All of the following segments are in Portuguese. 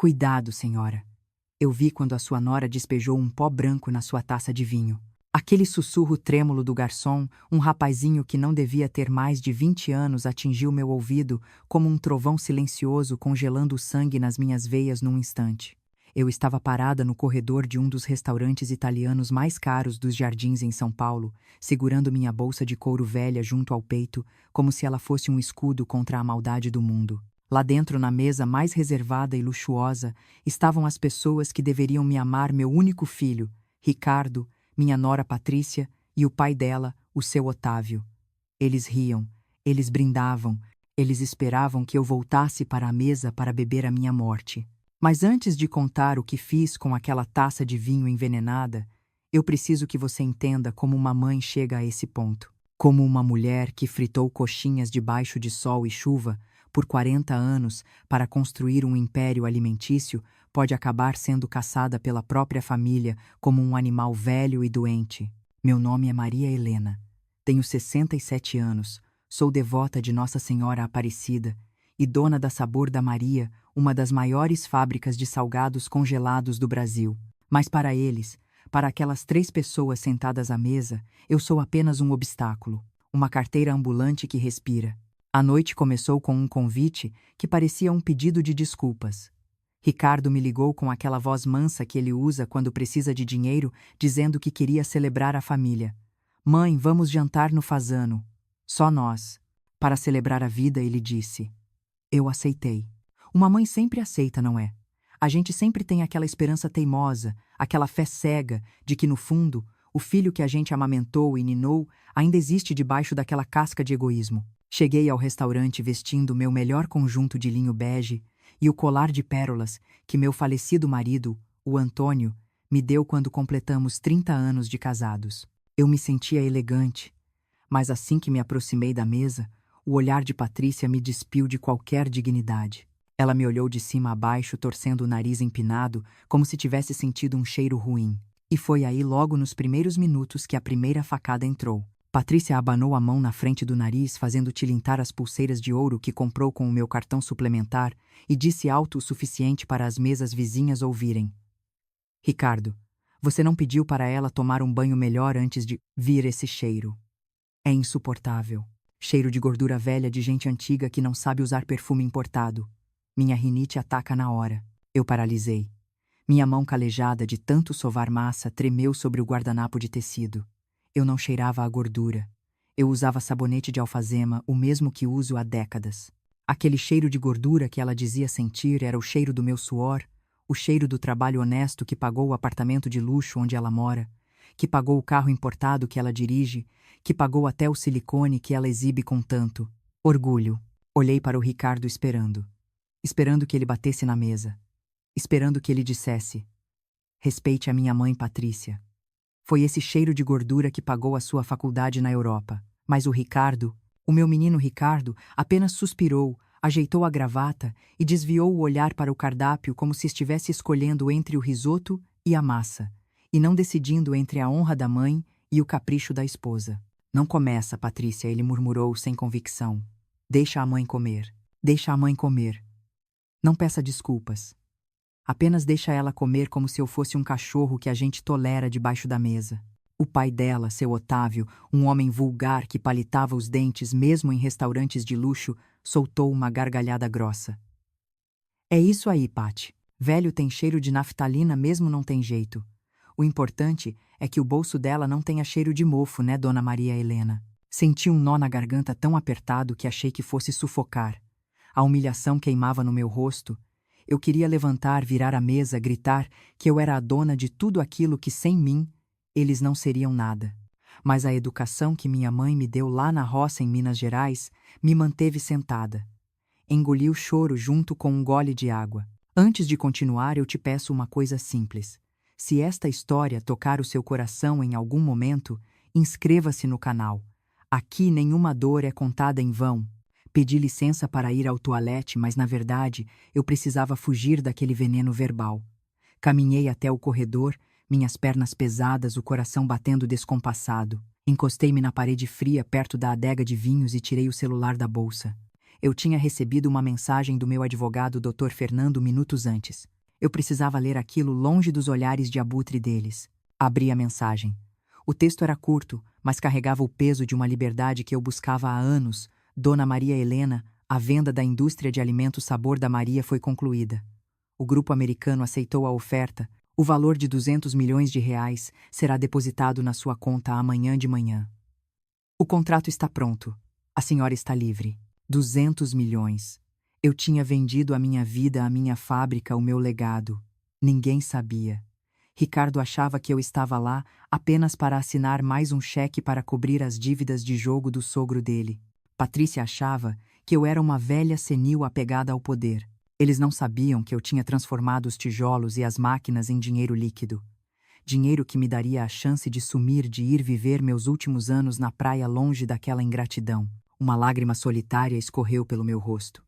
Cuidado, senhora. Eu vi quando a sua nora despejou um pó branco na sua taça de vinho. Aquele sussurro trêmulo do garçom, um rapazinho que não devia ter mais de 20 anos, atingiu meu ouvido como um trovão silencioso, congelando o sangue nas minhas veias num instante. Eu estava parada no corredor de um dos restaurantes italianos mais caros dos Jardins em São Paulo, segurando minha bolsa de couro velha junto ao peito, como se ela fosse um escudo contra a maldade do mundo. Lá dentro, na mesa mais reservada e luxuosa, estavam as pessoas que deveriam me amar, meu único filho, Ricardo, minha nora Patrícia e o pai dela, o seu Otávio. Eles riam, eles brindavam, eles esperavam que eu voltasse para a mesa para beber a minha morte. Mas antes de contar o que fiz com aquela taça de vinho envenenada, eu preciso que você entenda como uma mãe chega a esse ponto. Como uma mulher que fritou coxinhas debaixo de sol e chuva por 40 anos para construir um império alimentício pode acabar sendo caçada pela própria família como um animal velho e doente. Meu nome é Maria Helena. Tenho 67 anos, sou devota de Nossa Senhora Aparecida e dona da Sabor da Maria, uma das maiores fábricas de salgados congelados do Brasil. Mas para eles, para aquelas 3 pessoas sentadas à mesa, eu sou apenas um obstáculo, uma carteira ambulante que respira. A noite começou com um convite que parecia um pedido de desculpas. Ricardo me ligou com aquela voz mansa que ele usa quando precisa de dinheiro, dizendo que queria celebrar a família. Mãe, vamos jantar no Fasano. Só nós. Para celebrar a vida, ele disse. Eu aceitei. Uma mãe sempre aceita, não é? A gente sempre tem aquela esperança teimosa, aquela fé cega de que, no fundo, o filho que a gente amamentou e ninou ainda existe debaixo daquela casca de egoísmo. Cheguei ao restaurante vestindo meu melhor conjunto de linho bege e o colar de pérolas que meu falecido marido, o Antônio, me deu quando completamos 30 anos de casados. Eu me sentia elegante, mas assim que me aproximei da mesa, o olhar de Patrícia me despiu de qualquer dignidade. Ela me olhou de cima a baixo, torcendo o nariz empinado, como se tivesse sentido um cheiro ruim. E foi aí, logo nos primeiros minutos, que a primeira facada entrou. Patrícia abanou a mão na frente do nariz, fazendo tilintar as pulseiras de ouro que comprou com o meu cartão suplementar, e disse alto o suficiente para as mesas vizinhas ouvirem. Ricardo, você não pediu para ela tomar um banho melhor antes de vir esse cheiro. É insuportável. Cheiro de gordura velha de gente antiga que não sabe usar perfume importado. Minha rinite ataca na hora. Eu paralisei. Minha mão calejada de tanto sovar massa tremeu sobre o guardanapo de tecido. Eu não cheirava a gordura. Eu usava sabonete de alfazema, o mesmo que uso há décadas. Aquele cheiro de gordura que ela dizia sentir era o cheiro do meu suor, o cheiro do trabalho honesto que pagou o apartamento de luxo onde ela mora, que pagou o carro importado que ela dirige, que pagou até o silicone que ela exibe com tanto orgulho. Olhei para o Ricardo esperando que ele batesse na mesa, esperando que ele dissesse: respeite a minha mãe Patrícia. Foi esse cheiro de gordura que pagou a sua faculdade na Europa. Mas o Ricardo, o meu menino Ricardo, apenas suspirou, ajeitou a gravata e desviou o olhar para o cardápio como se estivesse escolhendo entre o risoto e a massa, e não decidindo entre a honra da mãe e o capricho da esposa. Não começa, Patrícia, ele murmurou sem convicção. Deixa a mãe comer. Deixa a mãe comer. Não peça desculpas. Apenas deixa ela comer como se eu fosse um cachorro que a gente tolera debaixo da mesa. O pai dela, seu Otávio, um homem vulgar que palitava os dentes mesmo em restaurantes de luxo, soltou uma gargalhada grossa. É isso aí, Pati. Velho tem cheiro de naftalina mesmo, não tem jeito. O importante é que o bolso dela não tenha cheiro de mofo, né, Dona Maria Helena? Senti um nó na garganta tão apertado que achei que fosse sufocar. A humilhação queimava no meu rosto. Eu queria levantar, virar a mesa, gritar que eu era a dona de tudo aquilo que, sem mim, eles não seriam nada. Mas a educação que minha mãe me deu lá na roça em Minas Gerais me manteve sentada. Engoli o choro junto com um gole de água. Antes de continuar, eu te peço uma coisa simples. Se esta história tocar o seu coração em algum momento, inscreva-se no canal. Aqui nenhuma dor é contada em vão. Pedi licença para ir ao toalete, mas na verdade eu precisava fugir daquele veneno verbal. Caminhei até o corredor, minhas pernas pesadas, o coração batendo descompassado. Encostei-me na parede fria perto da adega de vinhos e tirei o celular da bolsa. Eu tinha recebido uma mensagem do meu advogado Dr. Fernando minutos antes. Eu precisava ler aquilo longe dos olhares de abutre deles. Abri a mensagem. O texto era curto, mas carregava o peso de uma liberdade que eu buscava há anos. Dona Maria Helena, a venda da indústria de alimentos Sabor da Maria foi concluída. O grupo americano aceitou a oferta. O valor de 200 milhões de reais será depositado na sua conta amanhã de manhã. O contrato está pronto. A senhora está livre. 200 milhões. Eu tinha vendido a minha vida, a minha fábrica, o meu legado. Ninguém sabia. Ricardo achava que eu estava lá apenas para assinar mais um cheque para cobrir as dívidas de jogo do sogro dele. Patrícia achava que eu era uma velha senil apegada ao poder. Eles não sabiam que eu tinha transformado os tijolos e as máquinas em dinheiro líquido. Dinheiro que me daria a chance de sumir, de ir viver meus últimos anos na praia longe daquela ingratidão. Uma lágrima solitária escorreu pelo meu rosto.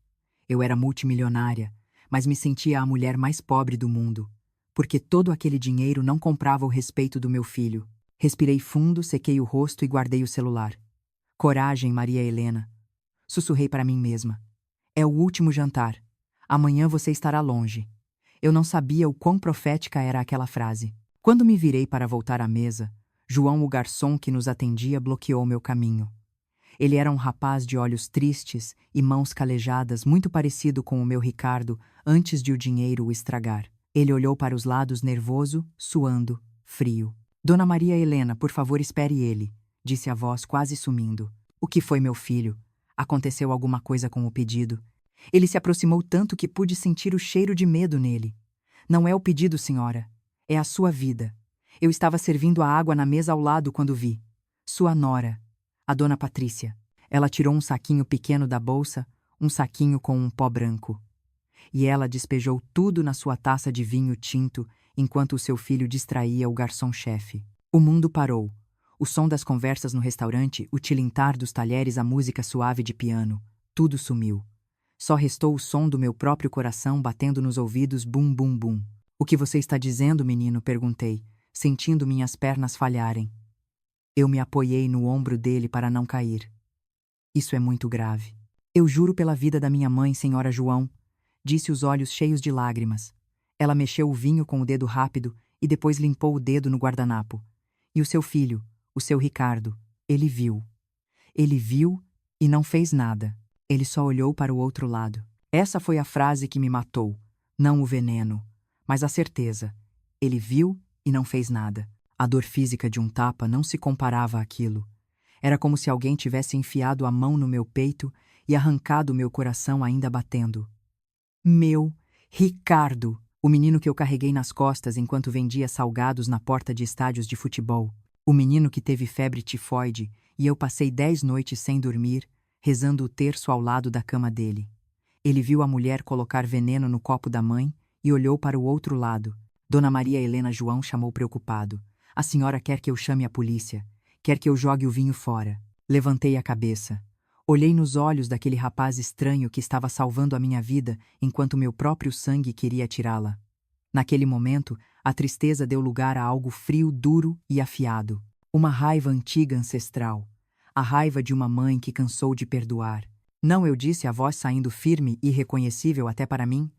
Eu era multimilionária, mas me sentia a mulher mais pobre do mundo, porque todo aquele dinheiro não comprava o respeito do meu filho. Respirei fundo, sequei o rosto e guardei o celular. Coragem, Maria Helena. Sussurrei para mim mesma. É o último jantar. Amanhã você estará longe. Eu não sabia o quão profética era aquela frase. Quando me virei para voltar à mesa, João, o garçom que nos atendia, bloqueou meu caminho. Ele era um rapaz de olhos tristes e mãos calejadas, muito parecido com o meu Ricardo, antes de o dinheiro o estragar. Ele olhou para os lados nervoso, suando, frio. Dona Maria Helena, por favor, espere ele, disse a voz quase sumindo. O que foi, meu filho? Aconteceu alguma coisa com o pedido? Ele se aproximou tanto que pude sentir o cheiro de medo nele. Não é o pedido, senhora. É a sua vida. Eu estava servindo a água na mesa ao lado quando vi. Sua nora, a dona Patrícia. Ela tirou um saquinho pequeno da bolsa, um saquinho com um pó branco. E ela despejou tudo na sua taça de vinho tinto, enquanto o seu filho distraía o garçom-chefe. O mundo parou. O som das conversas no restaurante, o tilintar dos talheres, a música suave de piano. Tudo sumiu. Só restou o som do meu próprio coração batendo nos ouvidos, bum, bum, bum. O que você está dizendo, menino? Perguntei, sentindo minhas pernas falharem. Eu me apoiei no ombro dele para não cair. Isso é muito grave. Eu juro pela vida da minha mãe, senhora João, disse, os olhos cheios de lágrimas. Ela mexeu o vinho com o dedo rápido e depois limpou o dedo no guardanapo. E o seu filho, o seu Ricardo, ele viu. Ele viu e não fez nada. Ele só olhou para o outro lado. Essa foi a frase que me matou. Não o veneno, mas a certeza. Ele viu e não fez nada. A dor física de um tapa não se comparava àquilo. Era como se alguém tivesse enfiado a mão no meu peito e arrancado meu coração ainda batendo. Meu Ricardo, o menino que eu carreguei nas costas enquanto vendia salgados na porta de estádios de futebol. O menino que teve febre tifoide e eu passei 10 noites sem dormir, rezando o terço ao lado da cama dele. Ele viu a mulher colocar veneno no copo da mãe e olhou para o outro lado. Dona Maria Helena João chamou preocupado. A senhora quer que eu chame a polícia? Quer que eu jogue o vinho fora? Levantei a cabeça. Olhei nos olhos daquele rapaz estranho que estava salvando a minha vida enquanto meu próprio sangue queria tirá-la. Naquele momento, a tristeza deu lugar a algo frio, duro e afiado. Uma raiva antiga ancestral. A raiva de uma mãe que cansou de perdoar. Não, eu disse, a voz saindo firme e irreconhecível até para mim.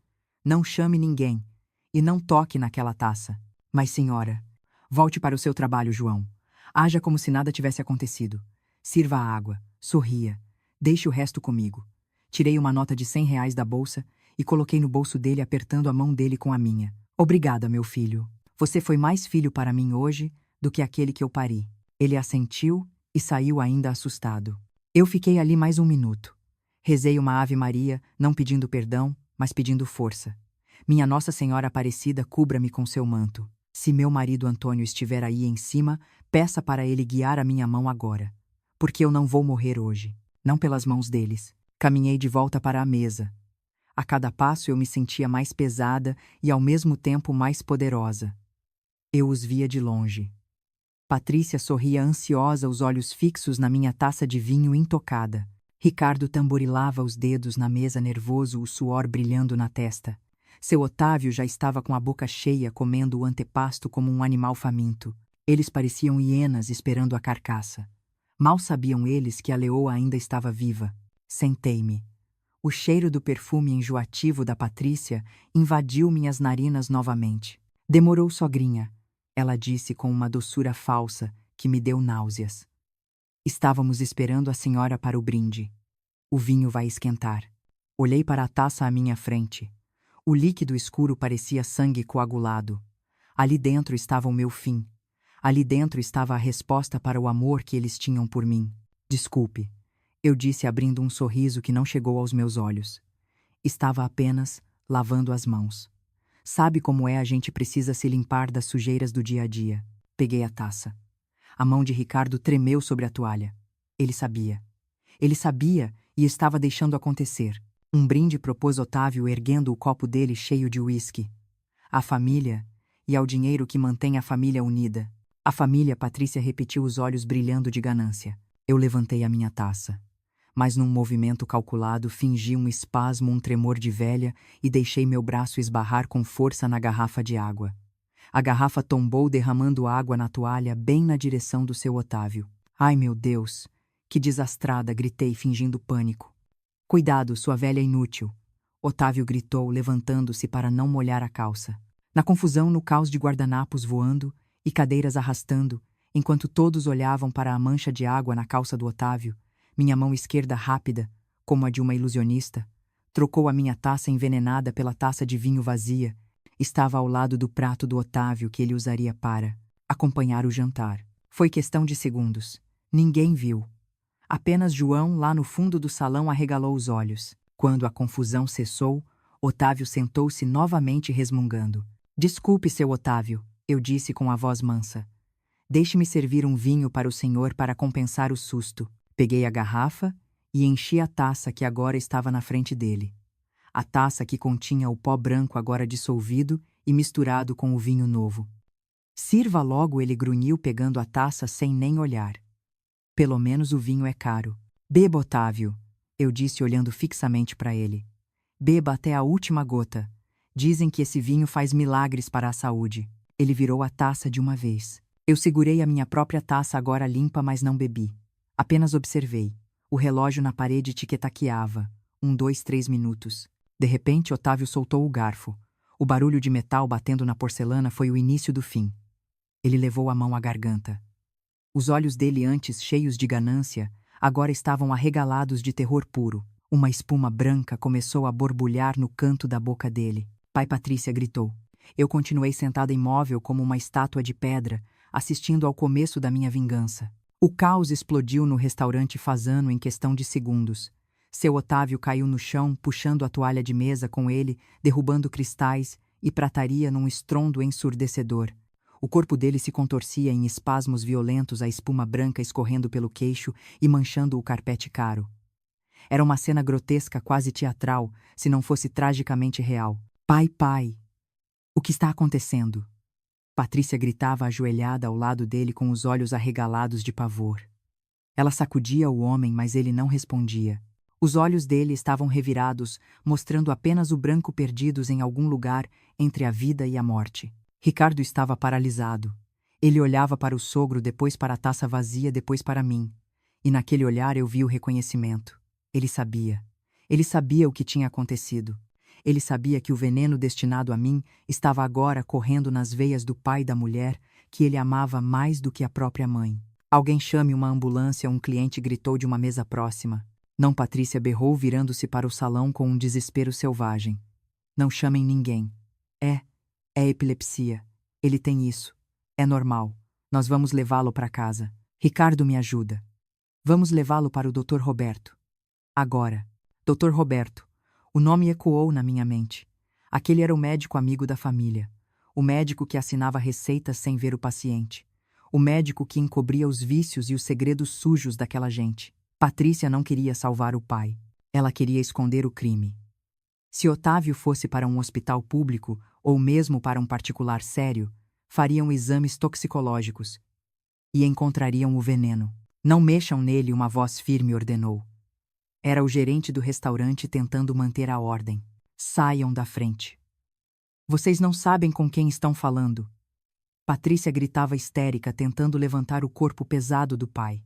Não chame ninguém. E não toque naquela taça. Mas, senhora, volte para o seu trabalho, João. Haja como se nada tivesse acontecido. Sirva a água. Sorria. Deixe o resto comigo. Tirei uma nota de 100 reais da bolsa e coloquei no bolso dele, apertando a mão dele com a minha. Obrigada, meu filho. Você foi mais filho para mim hoje do que aquele que eu pari. Ele assentiu e saiu ainda assustado. Eu fiquei ali mais um minuto. Rezei uma Ave Maria, não pedindo perdão, mas pedindo força. Minha Nossa Senhora Aparecida, cubra-me com seu manto. Se meu marido Antônio estiver aí em cima, peça para ele guiar a minha mão agora. Porque eu não vou morrer hoje. Não pelas mãos deles. Caminhei de volta para a mesa. A cada passo eu me sentia mais pesada e ao mesmo tempo mais poderosa. Eu os via de longe. Patrícia sorria ansiosa, os olhos fixos na minha taça de vinho intocada. Ricardo tamborilava os dedos na mesa nervoso, o suor brilhando na testa. Seu Otávio já estava com a boca cheia, comendo o antepasto como um animal faminto. Eles pareciam hienas esperando a carcaça. Mal sabiam eles que a leoa ainda estava viva. Sentei-me. O cheiro do perfume enjoativo da Patrícia invadiu minhas narinas novamente. Demorou, sogrinha, ela disse com uma doçura falsa que me deu náuseas. Estávamos esperando a senhora para o brinde. O vinho vai esquentar. Olhei para a taça à minha frente. O líquido escuro parecia sangue coagulado. Ali dentro estava o meu fim. Ali dentro estava a resposta para o amor que eles tinham por mim. Desculpe, eu disse abrindo um sorriso que não chegou aos meus olhos. Estava apenas lavando as mãos. Sabe como é, a gente precisa se limpar das sujeiras do dia a dia. Peguei a taça. A mão de Ricardo tremeu sobre a toalha. Ele sabia. Ele sabia e estava deixando acontecer. Um brinde, propôs Otávio, erguendo o copo dele cheio de uísque. À família e ao dinheiro que mantém a família unida. A família, Patrícia repetiu, os olhos brilhando de ganância. Eu levantei a minha taça. Mas num movimento calculado fingi um espasmo, um tremor de velha e deixei meu braço esbarrar com força na garrafa de água. A garrafa tombou, derramando água na toalha bem na direção do seu Otávio. Ai, meu Deus! Que desastrada! Gritei, fingindo pânico. Cuidado, sua velha inútil! Otávio gritou, levantando-se para não molhar a calça. Na confusão, no caos de guardanapos voando e cadeiras arrastando, enquanto todos olhavam para a mancha de água na calça do Otávio, minha mão esquerda, rápida, como a de uma ilusionista, trocou a minha taça envenenada pela taça de vinho vazia. Estava ao lado do prato do Otávio que ele usaria para acompanhar o jantar. Foi questão de segundos. Ninguém viu. Apenas João, lá no fundo do salão, arregalou os olhos. Quando a confusão cessou, Otávio sentou-se novamente resmungando. Desculpe, seu Otávio, eu disse com a voz mansa. Deixe-me servir um vinho para o senhor para compensar o susto. Peguei a garrafa e enchi a taça que agora estava na frente dele. A taça que continha o pó branco agora dissolvido e misturado com o vinho novo. Sirva logo, ele grunhiu, pegando a taça sem nem olhar. Pelo menos o vinho é caro. Beba, Otávio, eu disse olhando fixamente para ele. Beba até a última gota. Dizem que esse vinho faz milagres para a saúde. Ele virou a taça de uma vez. Eu segurei a minha própria taça agora limpa, mas não bebi. Apenas observei. O relógio na parede tiquetaqueava. 1, 2, 3 minutos. De repente, Otávio soltou o garfo. O barulho de metal batendo na porcelana foi o início do fim. Ele levou a mão à garganta. Os olhos dele, antes cheios de ganância, agora estavam arregalados de terror puro. Uma espuma branca começou a borbulhar no canto da boca dele. Pai, Patrícia gritou. Eu continuei sentada imóvel como uma estátua de pedra, assistindo ao começo da minha vingança. O caos explodiu no restaurante Fazano em questão de segundos. Seu Otávio caiu no chão, puxando a toalha de mesa com ele, derrubando cristais e prataria num estrondo ensurdecedor. O corpo dele se contorcia em espasmos violentos, a espuma branca escorrendo pelo queixo e manchando o carpete caro. Era uma cena grotesca, quase teatral, se não fosse tragicamente real. Pai, pai! O que está acontecendo? Patrícia gritava ajoelhada ao lado dele com os olhos arregalados de pavor. Ela sacudia o homem, mas ele não respondia. Os olhos dele estavam revirados, mostrando apenas o branco, perdidos em algum lugar entre a vida e a morte. Ricardo estava paralisado. Ele olhava para o sogro, depois para a taça vazia, depois para mim. E naquele olhar eu vi o reconhecimento. Ele sabia. Ele sabia o que tinha acontecido. Ele sabia que o veneno destinado a mim estava agora correndo nas veias do pai da mulher que ele amava mais do que a própria mãe. Alguém chame uma ambulância, um cliente gritou de uma mesa próxima. Não, Patrícia berrou, virando-se para o salão com um desespero selvagem. Não chamem ninguém. É epilepsia. Ele tem isso. É normal. Nós vamos levá-lo para casa. Ricardo, me ajuda. Vamos levá-lo para o Dr. Roberto. Agora. Dr. Roberto. O nome ecoou na minha mente. Aquele era o médico amigo da família. O médico que assinava receitas sem ver o paciente. O médico que encobria os vícios e os segredos sujos daquela gente. Patrícia não queria salvar o pai. Ela queria esconder o crime. Se Otávio fosse para um hospital público, ou mesmo para um particular sério, fariam exames toxicológicos e encontrariam o veneno. Não mexam nele, uma voz firme ordenou. Era o gerente do restaurante tentando manter a ordem. Saiam da frente. Vocês não sabem com quem estão falando. Patrícia gritava histérica, tentando levantar o corpo pesado do pai.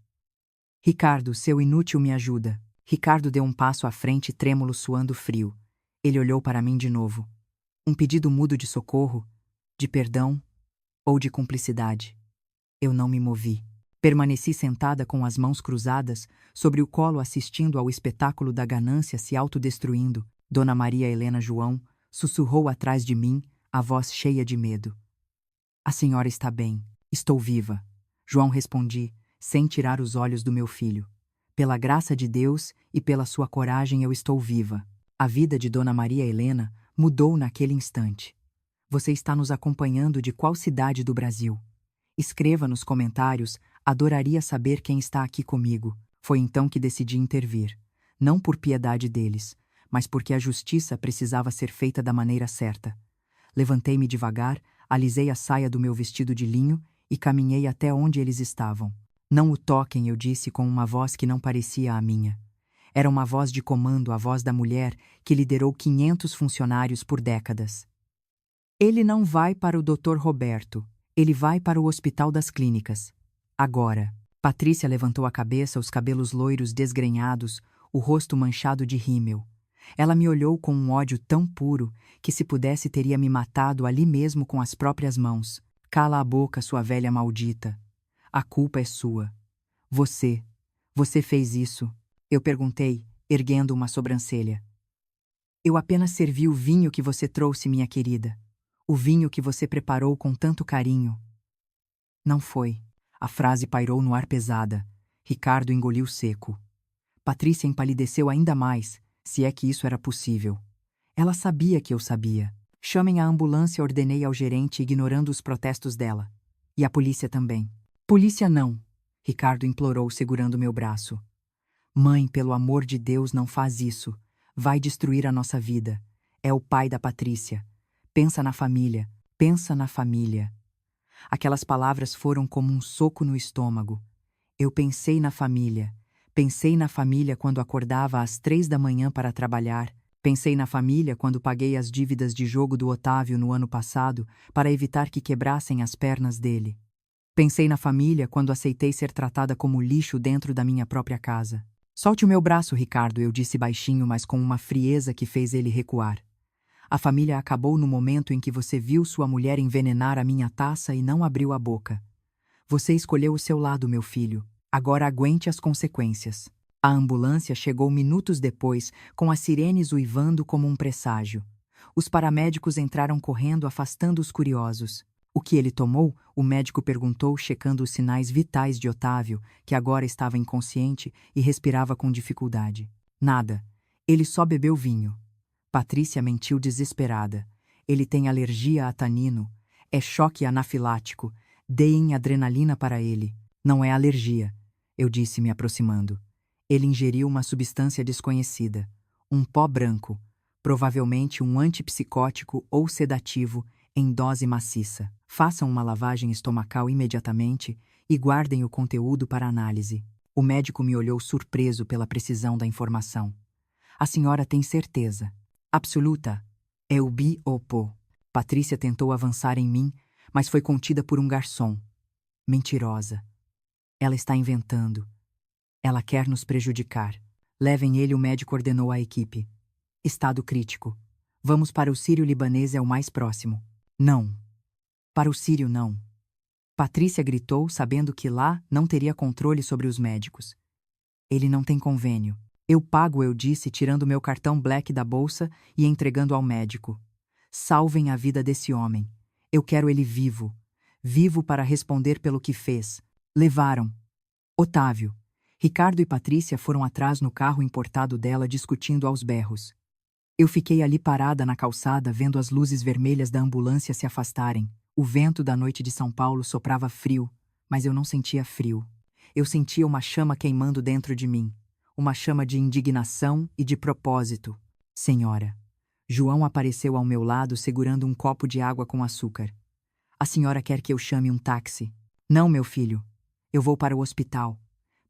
Ricardo, seu inútil, me ajuda. Ricardo deu um passo à frente, trêmulo, suando frio. Ele olhou para mim de novo. Um pedido mudo de socorro, de perdão ou de cumplicidade. Eu não me movi. Permaneci sentada com as mãos cruzadas, sobre o colo assistindo ao espetáculo da ganância se autodestruindo. Dona Maria Helena João sussurrou atrás de mim, a voz cheia de medo. A senhora está bem. Estou viva. João respondi, sem tirar os olhos do meu filho. Pela graça de Deus e pela sua coragem eu estou viva. A vida de Dona Maria Helena mudou naquele instante. Você está nos acompanhando de qual cidade do Brasil? Escreva nos comentários, adoraria saber quem está aqui comigo. Foi então que decidi intervir. Não por piedade deles, mas porque a justiça precisava ser feita da maneira certa. Levantei-me devagar, alisei a saia do meu vestido de linho e caminhei até onde eles estavam. Não o toquem, eu disse com uma voz que não parecia a minha. Era uma voz de comando, a voz da mulher que liderou 500 funcionários por décadas. Ele não vai para o Dr. Roberto. Ele vai para o Hospital das Clínicas. Agora. Patrícia levantou a cabeça, os cabelos loiros desgrenhados, o rosto manchado de rímel. Ela me olhou com um ódio tão puro que, se pudesse, teria me matado ali mesmo com as próprias mãos. Cala a boca, sua velha maldita. A culpa é sua. Você fez isso. Eu perguntei, erguendo uma sobrancelha. Eu apenas servi o vinho que você trouxe, minha querida. O vinho que você preparou com tanto carinho. Não foi. A frase pairou no ar pesada. Ricardo engoliu seco. Patrícia empalideceu ainda mais, se é que isso era possível. Ela sabia que eu sabia. Chamem a ambulância, ordenei ao gerente, ignorando os protestos dela. E a polícia também. Polícia não, Ricardo implorou, segurando meu braço. Mãe, pelo amor de Deus, não faz isso. Vai destruir a nossa vida. É o pai da Patrícia. Pensa na família. Pensa na família. Aquelas palavras foram como um soco no estômago. Eu pensei na família. Pensei na família quando acordava às 3 da manhã para trabalhar. Pensei na família quando paguei as dívidas de jogo do Otávio no ano passado para evitar que quebrassem as pernas dele. Pensei na família quando aceitei ser tratada como lixo dentro da minha própria casa. Solte o meu braço, Ricardo, eu disse baixinho, mas com uma frieza que fez ele recuar. A família acabou no momento em que você viu sua mulher envenenar a minha taça e não abriu a boca. Você escolheu o seu lado, meu filho. Agora aguente as consequências. A ambulância chegou minutos depois, com as sirenes uivando como um presságio. Os paramédicos entraram correndo, afastando os curiosos. O que ele tomou? O médico perguntou, checando os sinais vitais de Otávio, que agora estava inconsciente e respirava com dificuldade. Nada. Ele só bebeu vinho. Patrícia mentiu desesperada. Ele tem alergia a tanino. É choque anafilático. Deem adrenalina para ele. Não é alergia, eu disse, me aproximando. Ele ingeriu uma substância desconhecida. Um pó branco. Provavelmente um antipsicótico ou sedativo em dose maciça. Façam uma lavagem estomacal imediatamente e guardem o conteúdo para análise. O médico me olhou surpreso pela precisão da informação. A senhora tem certeza? Absoluta. É o bi ou pó. Patrícia tentou avançar em mim, mas foi contida por um garçom. Mentirosa. Ela está inventando. Ela quer nos prejudicar. Levem ele, o médico ordenou à equipe. Estado crítico. Vamos para o Sírio-Libanês, é o mais próximo. Não. Para o Sírio, não. Patrícia gritou, sabendo que lá não teria controle sobre os médicos. Ele não tem convênio. Eu pago, eu disse, tirando meu cartão Black da bolsa e entregando ao médico. Salvem a vida desse homem. Eu quero ele vivo. Vivo para responder pelo que fez. Levaram. Otávio. Ricardo e Patrícia foram atrás no carro importado dela, discutindo aos berros. Eu fiquei ali parada na calçada, vendo as luzes vermelhas da ambulância se afastarem. O vento da noite de São Paulo soprava frio, mas eu não sentia frio. Eu sentia uma chama queimando dentro de mim. Uma chama de indignação e de propósito. Senhora. João apareceu ao meu lado segurando um copo de água com açúcar. A senhora quer que eu chame um táxi? Não, meu filho. Eu vou para o hospital.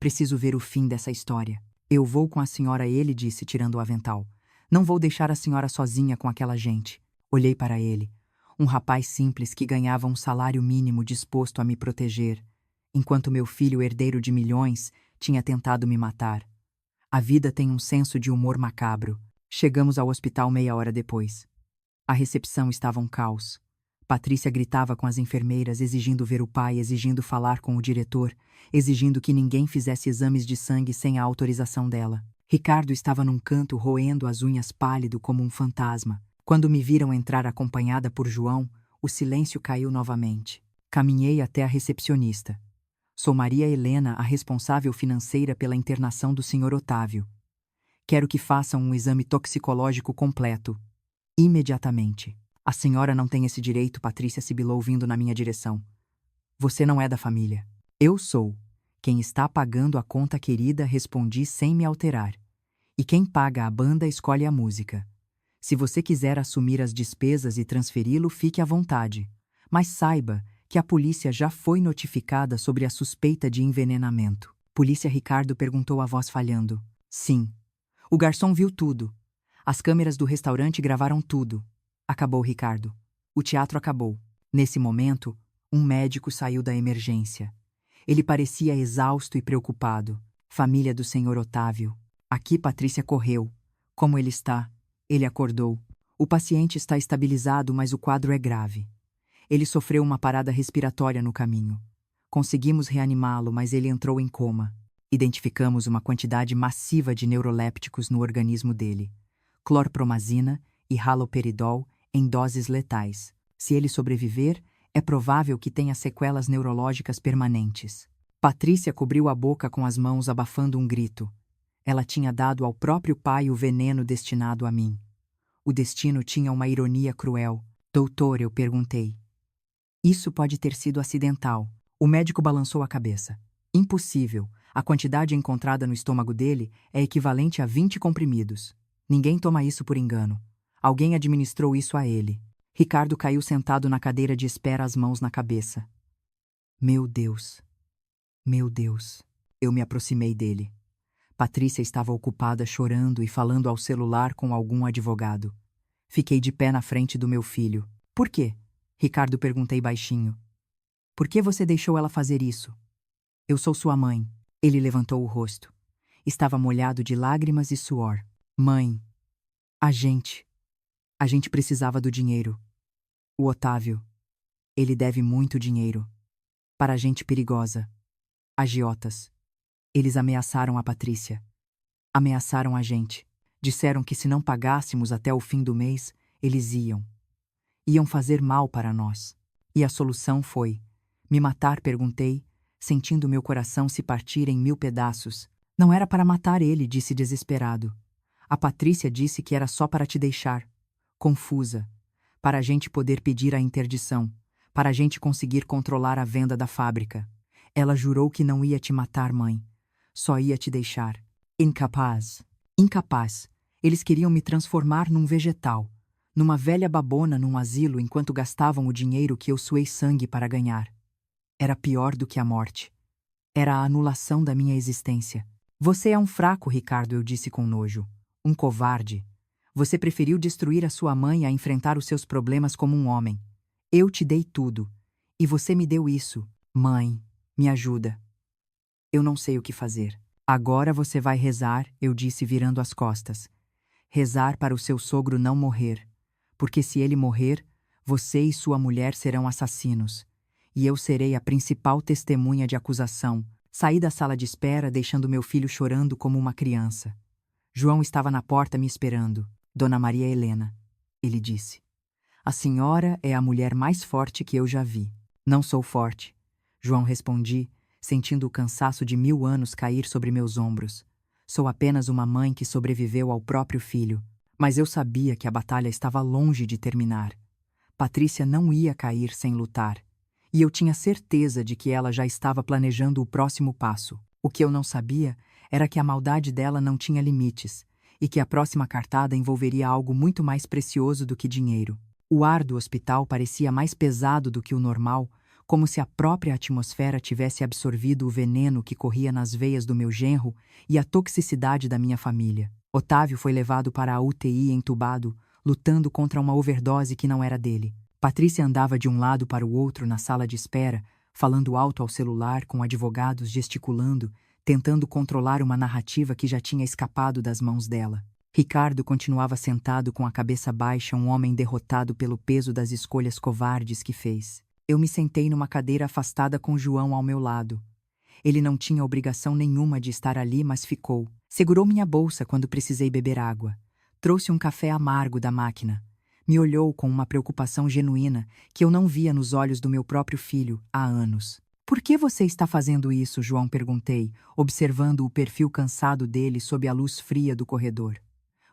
Preciso ver o fim dessa história. Eu vou com a senhora, ele disse, tirando o avental. Não vou deixar a senhora sozinha com aquela gente. Olhei para ele. Um rapaz simples que ganhava um salário mínimo disposto a me proteger, enquanto meu filho, herdeiro de milhões, tinha tentado me matar. A vida tem um senso de humor macabro. Chegamos ao hospital meia hora depois. A recepção estava um caos. Patrícia gritava com as enfermeiras, exigindo ver o pai, exigindo falar com o diretor, exigindo que ninguém fizesse exames de sangue sem a autorização dela. Ricardo estava num canto roendo as unhas pálido como um fantasma. Quando me viram entrar acompanhada por João, o silêncio caiu novamente. Caminhei até a recepcionista. Sou Maria Helena, a responsável financeira pela internação do Sr. Otávio. Quero que façam um exame toxicológico completo. Imediatamente. A senhora não tem esse direito, Patrícia sibilou vindo na minha direção. Você não é da família. Eu sou. Quem está pagando a conta, querida, respondi sem me alterar. E quem paga a banda escolhe a música. Se você quiser assumir as despesas e transferi-lo, fique à vontade. Mas saiba que a polícia já foi notificada sobre a suspeita de envenenamento. Polícia, Ricardo perguntou a voz falhando. Sim. O garçom viu tudo. As câmeras do restaurante gravaram tudo. Acabou, Ricardo. O teatro acabou. Nesse momento, um médico saiu da emergência. Ele parecia exausto e preocupado. Família do Sr. Otávio. Aqui Patrícia correu. Como ele está? Ele acordou. O paciente está estabilizado, mas o quadro é grave. Ele sofreu uma parada respiratória no caminho. Conseguimos reanimá-lo, mas ele entrou em coma. Identificamos uma quantidade massiva de neurolépticos no organismo dele. Clorpromazina e haloperidol em doses letais. Se ele sobreviver, é provável que tenha sequelas neurológicas permanentes. Patrícia cobriu a boca com as mãos, abafando um grito. Ela tinha dado ao próprio pai o veneno destinado a mim. O destino tinha uma ironia cruel. Doutor, eu perguntei. Isso pode ter sido acidental. O médico balançou a cabeça. Impossível. A quantidade encontrada no estômago dele é equivalente a 20 comprimidos. Ninguém toma isso por engano. Alguém administrou isso a ele. Ricardo caiu sentado na cadeira de espera, as mãos na cabeça. Meu Deus. Meu Deus. Eu me aproximei dele. Patrícia estava ocupada chorando e falando ao celular com algum advogado. Fiquei de pé na frente do meu filho. Por quê? Ricardo, perguntei baixinho. Por que você deixou ela fazer isso? Eu sou sua mãe. Ele levantou o rosto. Estava molhado de lágrimas e suor. Mãe. A gente precisava do dinheiro. O Otávio. Ele deve muito dinheiro. Para gente perigosa. Agiotas. Eles ameaçaram a Patrícia. Ameaçaram a gente. Disseram que se não pagássemos até o fim do mês, eles iam fazer mal para nós. E a solução foi me matar, perguntei, sentindo meu coração se partir em 1000 pedaços. Não era para matar ele, disse desesperado. A Patrícia disse que era só para te deixar. Confusa. Para a gente poder pedir a interdição. Para a gente conseguir controlar a venda da fábrica. Ela jurou que não ia te matar, mãe. Só ia te deixar. Incapaz. Incapaz. Eles queriam me transformar num vegetal. Numa velha babona num asilo enquanto gastavam o dinheiro que eu suei sangue para ganhar. Era pior do que a morte. Era a anulação da minha existência. Você é um fraco, Ricardo, eu disse com nojo. Um covarde. Você preferiu destruir a sua mãe a enfrentar os seus problemas como um homem. Eu te dei tudo. E você me deu isso. Mãe, me ajuda. Eu não sei o que fazer. Agora você vai rezar, eu disse virando as costas. Rezar para o seu sogro não morrer. Porque se ele morrer, você e sua mulher serão assassinos. E eu serei a principal testemunha de acusação. Saí da sala de espera, deixando meu filho chorando como uma criança. João estava na porta me esperando. Dona Maria Helena, ele disse. A senhora é a mulher mais forte que eu já vi. Não sou forte. João, respondi, sentindo o cansaço de 1000 anos cair sobre meus ombros. Sou apenas uma mãe que sobreviveu ao próprio filho. Mas eu sabia que a batalha estava longe de terminar. Patrícia não ia cair sem lutar. E eu tinha certeza de que ela já estava planejando o próximo passo. O que eu não sabia era que a maldade dela não tinha limites e que a próxima cartada envolveria algo muito mais precioso do que dinheiro. O ar do hospital parecia mais pesado do que o normal, como se a própria atmosfera tivesse absorvido o veneno que corria nas veias do meu genro e a toxicidade da minha família. Otávio foi levado para a UTI entubado, lutando contra uma overdose que não era dele. Patrícia andava de um lado para o outro na sala de espera, falando alto ao celular com advogados gesticulando, tentando controlar uma narrativa que já tinha escapado das mãos dela. Ricardo continuava sentado com a cabeça baixa, um homem derrotado pelo peso das escolhas covardes que fez. Eu me sentei numa cadeira afastada com João ao meu lado. Ele não tinha obrigação nenhuma de estar ali, mas ficou. Segurou minha bolsa quando precisei beber água. Trouxe um café amargo da máquina. Me olhou com uma preocupação genuína que eu não via nos olhos do meu próprio filho há anos. "Por que você está fazendo isso?" João perguntei, observando o perfil cansado dele sob a luz fria do corredor.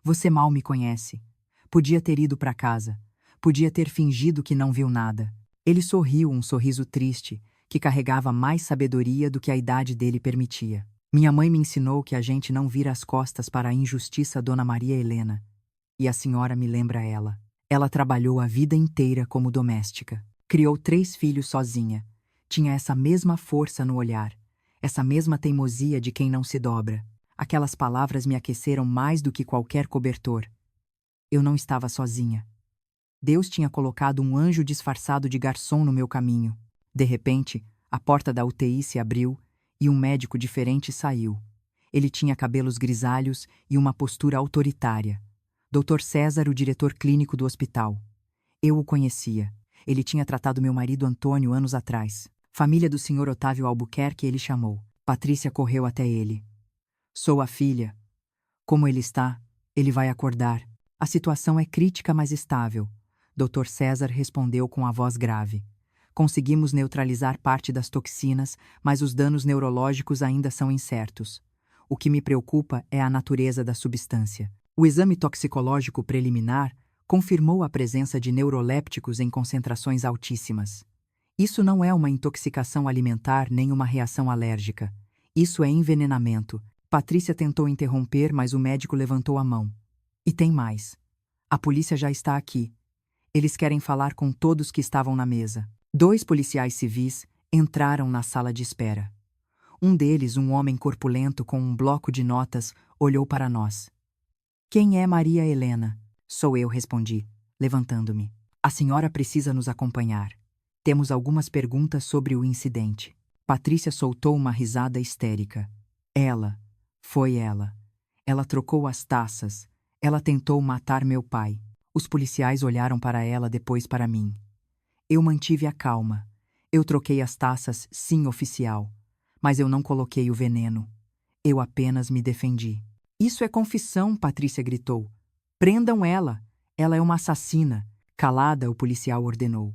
"Você mal me conhece. Podia ter ido para casa. Podia ter fingido que não viu nada." Ele sorriu, um sorriso triste, que carregava mais sabedoria do que a idade dele permitia. "Minha mãe me ensinou que a gente não vira as costas para a injustiça, Dona Maria Helena. E a senhora me lembra ela. Ela trabalhou a vida inteira como doméstica. Criou 3 filhos sozinha. Tinha essa mesma força no olhar, essa mesma teimosia de quem não se dobra. Aquelas palavras me aqueceram mais do que qualquer cobertor. Eu não estava sozinha. Deus tinha colocado um anjo disfarçado de garçom no meu caminho. De repente, a porta da UTI se abriu e um médico diferente saiu. Ele tinha cabelos grisalhos e uma postura autoritária. Dr. César, o diretor clínico do hospital. Eu o conhecia. Ele tinha tratado meu marido Antônio anos atrás. "Família do Sr. Otávio Albuquerque", ele chamou. Patrícia correu até ele. "Sou a filha. Como ele está? Ele vai acordar. A situação é crítica, mas estável." Dr. César respondeu com a voz grave. "Conseguimos neutralizar parte das toxinas, mas os danos neurológicos ainda são incertos. O que me preocupa é a natureza da substância." O exame toxicológico preliminar confirmou a presença de neurolépticos em concentrações altíssimas. Isso não é uma intoxicação alimentar nem uma reação alérgica. Isso é envenenamento. Patrícia tentou interromper, mas o médico levantou a mão. "E tem mais. A polícia já está aqui. Eles querem falar com todos que estavam na mesa." 2 policiais civis entraram na sala de espera. Um deles, um homem corpulento com um bloco de notas, olhou para nós. "Quem é Maria Helena?" "Sou eu", respondi, levantando-me. "A senhora precisa nos acompanhar. Temos algumas perguntas sobre o incidente." Patrícia soltou uma risada histérica. "Ela. Foi ela. Ela trocou as taças. Ela tentou matar meu pai." Os policiais olharam para ela, depois para mim. Eu mantive a calma. "Eu troquei as taças, sim, oficial. Mas eu não coloquei o veneno. Eu apenas me defendi." "Isso é confissão", Patrícia gritou. "Prendam ela. Ela é uma assassina." Calada, o policial ordenou.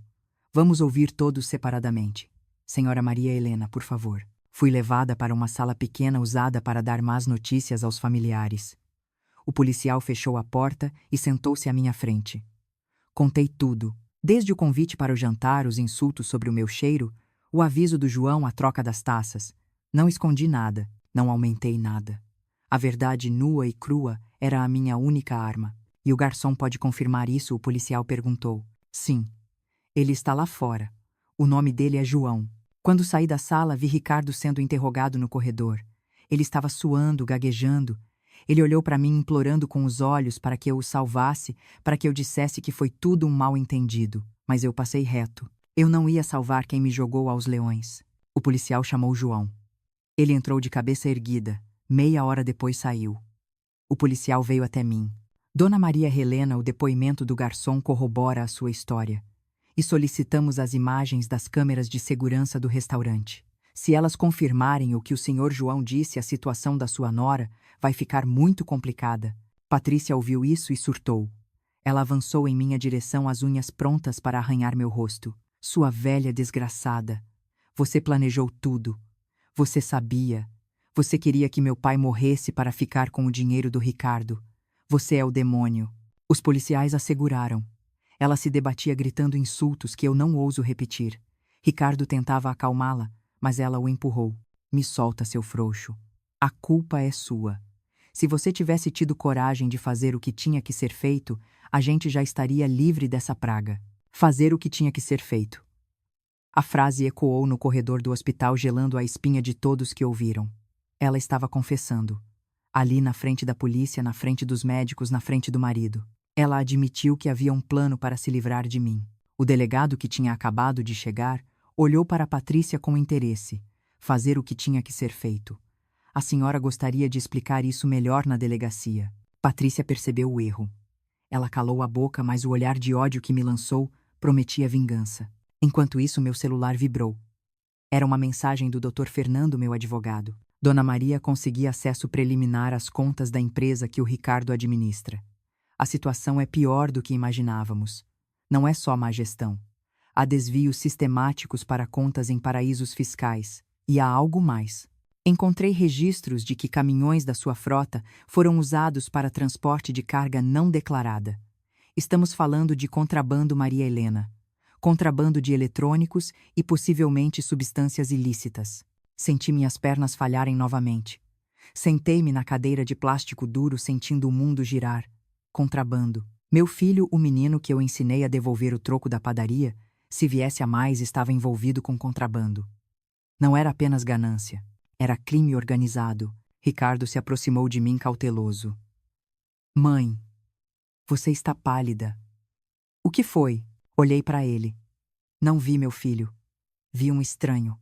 "Vamos ouvir todos separadamente. Senhora Maria Helena, por favor." Fui levada para uma sala pequena usada para dar más notícias aos familiares. O policial fechou a porta e sentou-se à minha frente. Contei tudo. Desde o convite para o jantar, os insultos sobre o meu cheiro, o aviso do João, a troca das taças. Não escondi nada, não aumentei nada. A verdade nua e crua era a minha única arma. "E o garçom pode confirmar isso?" o policial perguntou. "Sim. Ele está lá fora. O nome dele é João." Quando saí da sala, vi Ricardo sendo interrogado no corredor. Ele estava suando, gaguejando. Ele olhou para mim implorando com os olhos para que eu o salvasse, para que eu dissesse que foi tudo um mal-entendido. Mas eu passei reto. Eu não ia salvar quem me jogou aos leões. O policial chamou João. Ele entrou de cabeça erguida. Meia hora depois saiu. O policial veio até mim. "Dona Maria Helena, o depoimento do garçom corrobora a sua história. E solicitamos as imagens das câmeras de segurança do restaurante. Se elas confirmarem o que o senhor João disse, a situação da sua nora vai ficar muito complicada." Patrícia ouviu isso e surtou. Ela avançou em minha direção, as unhas prontas para arranhar meu rosto. "Sua velha desgraçada. Você planejou tudo. Você sabia. Você queria que meu pai morresse para ficar com o dinheiro do Ricardo. Você é o demônio." Os policiais a seguraram. Ela se debatia gritando insultos que eu não ouso repetir. Ricardo tentava acalmá-la, mas ela o empurrou. "Me solta, seu frouxo. A culpa é sua. Se você tivesse tido coragem de fazer o que tinha que ser feito, a gente já estaria livre dessa praga." Fazer o que tinha que ser feito. A frase ecoou no corredor do hospital, gelando a espinha de todos que ouviram. Ela estava confessando. Ali na frente da polícia, na frente dos médicos, na frente do marido. Ela admitiu que havia um plano para se livrar de mim. O delegado, que tinha acabado de chegar, olhou para Patrícia com interesse. Fazer o que tinha que ser feito. A senhora gostaria de explicar isso melhor na delegacia. Patrícia percebeu o erro. Ela calou a boca, mas o olhar de ódio que me lançou prometia vingança. Enquanto isso, meu celular vibrou. Era uma mensagem do Dr. Fernando, meu advogado. Dona Maria conseguia acesso preliminar às contas da empresa que o Ricardo administra. A situação é pior do que imaginávamos. Não é só má gestão. Há desvios sistemáticos para contas em paraísos fiscais. E há algo mais. Encontrei registros de que caminhões da sua frota foram usados para transporte de carga não declarada. Estamos falando de contrabando Maria Helena, contrabando de eletrônicos e possivelmente substâncias ilícitas. Senti minhas pernas falharem novamente. Sentei-me na cadeira de plástico duro sentindo o mundo girar. Contrabando. Meu filho, o menino que eu ensinei a devolver o troco da padaria, se viesse a mais, estava envolvido com contrabando. Não era apenas ganância. Era crime organizado. Ricardo se aproximou de mim cauteloso. Mãe, você está pálida. O que foi? Olhei para ele. Não vi meu filho. Vi um estranho.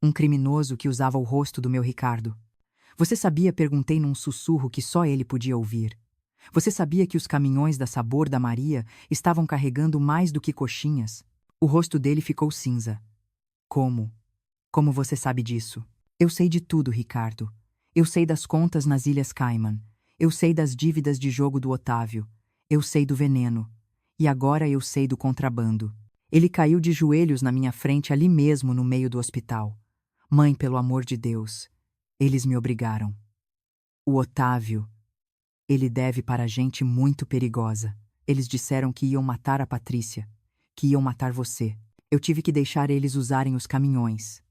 Um criminoso que usava o rosto do meu Ricardo. Você sabia? Perguntei num sussurro que só ele podia ouvir. Você sabia que os caminhões da Sabor da Maria estavam carregando mais do que coxinhas? O rosto dele ficou cinza. Como? Como você sabe disso? Eu sei de tudo, Ricardo. Eu sei das contas nas Ilhas Cayman. Eu sei das dívidas de jogo do Otávio. Eu sei do veneno. E agora eu sei do contrabando. Ele caiu de joelhos na minha frente ali mesmo no meio do hospital. Mãe, pelo amor de Deus. Eles me obrigaram. O Otávio. Ele deve para gente muito perigosa. Eles disseram que iam matar a Patrícia. Que iam matar você. Eu tive que deixar eles usarem os caminhões.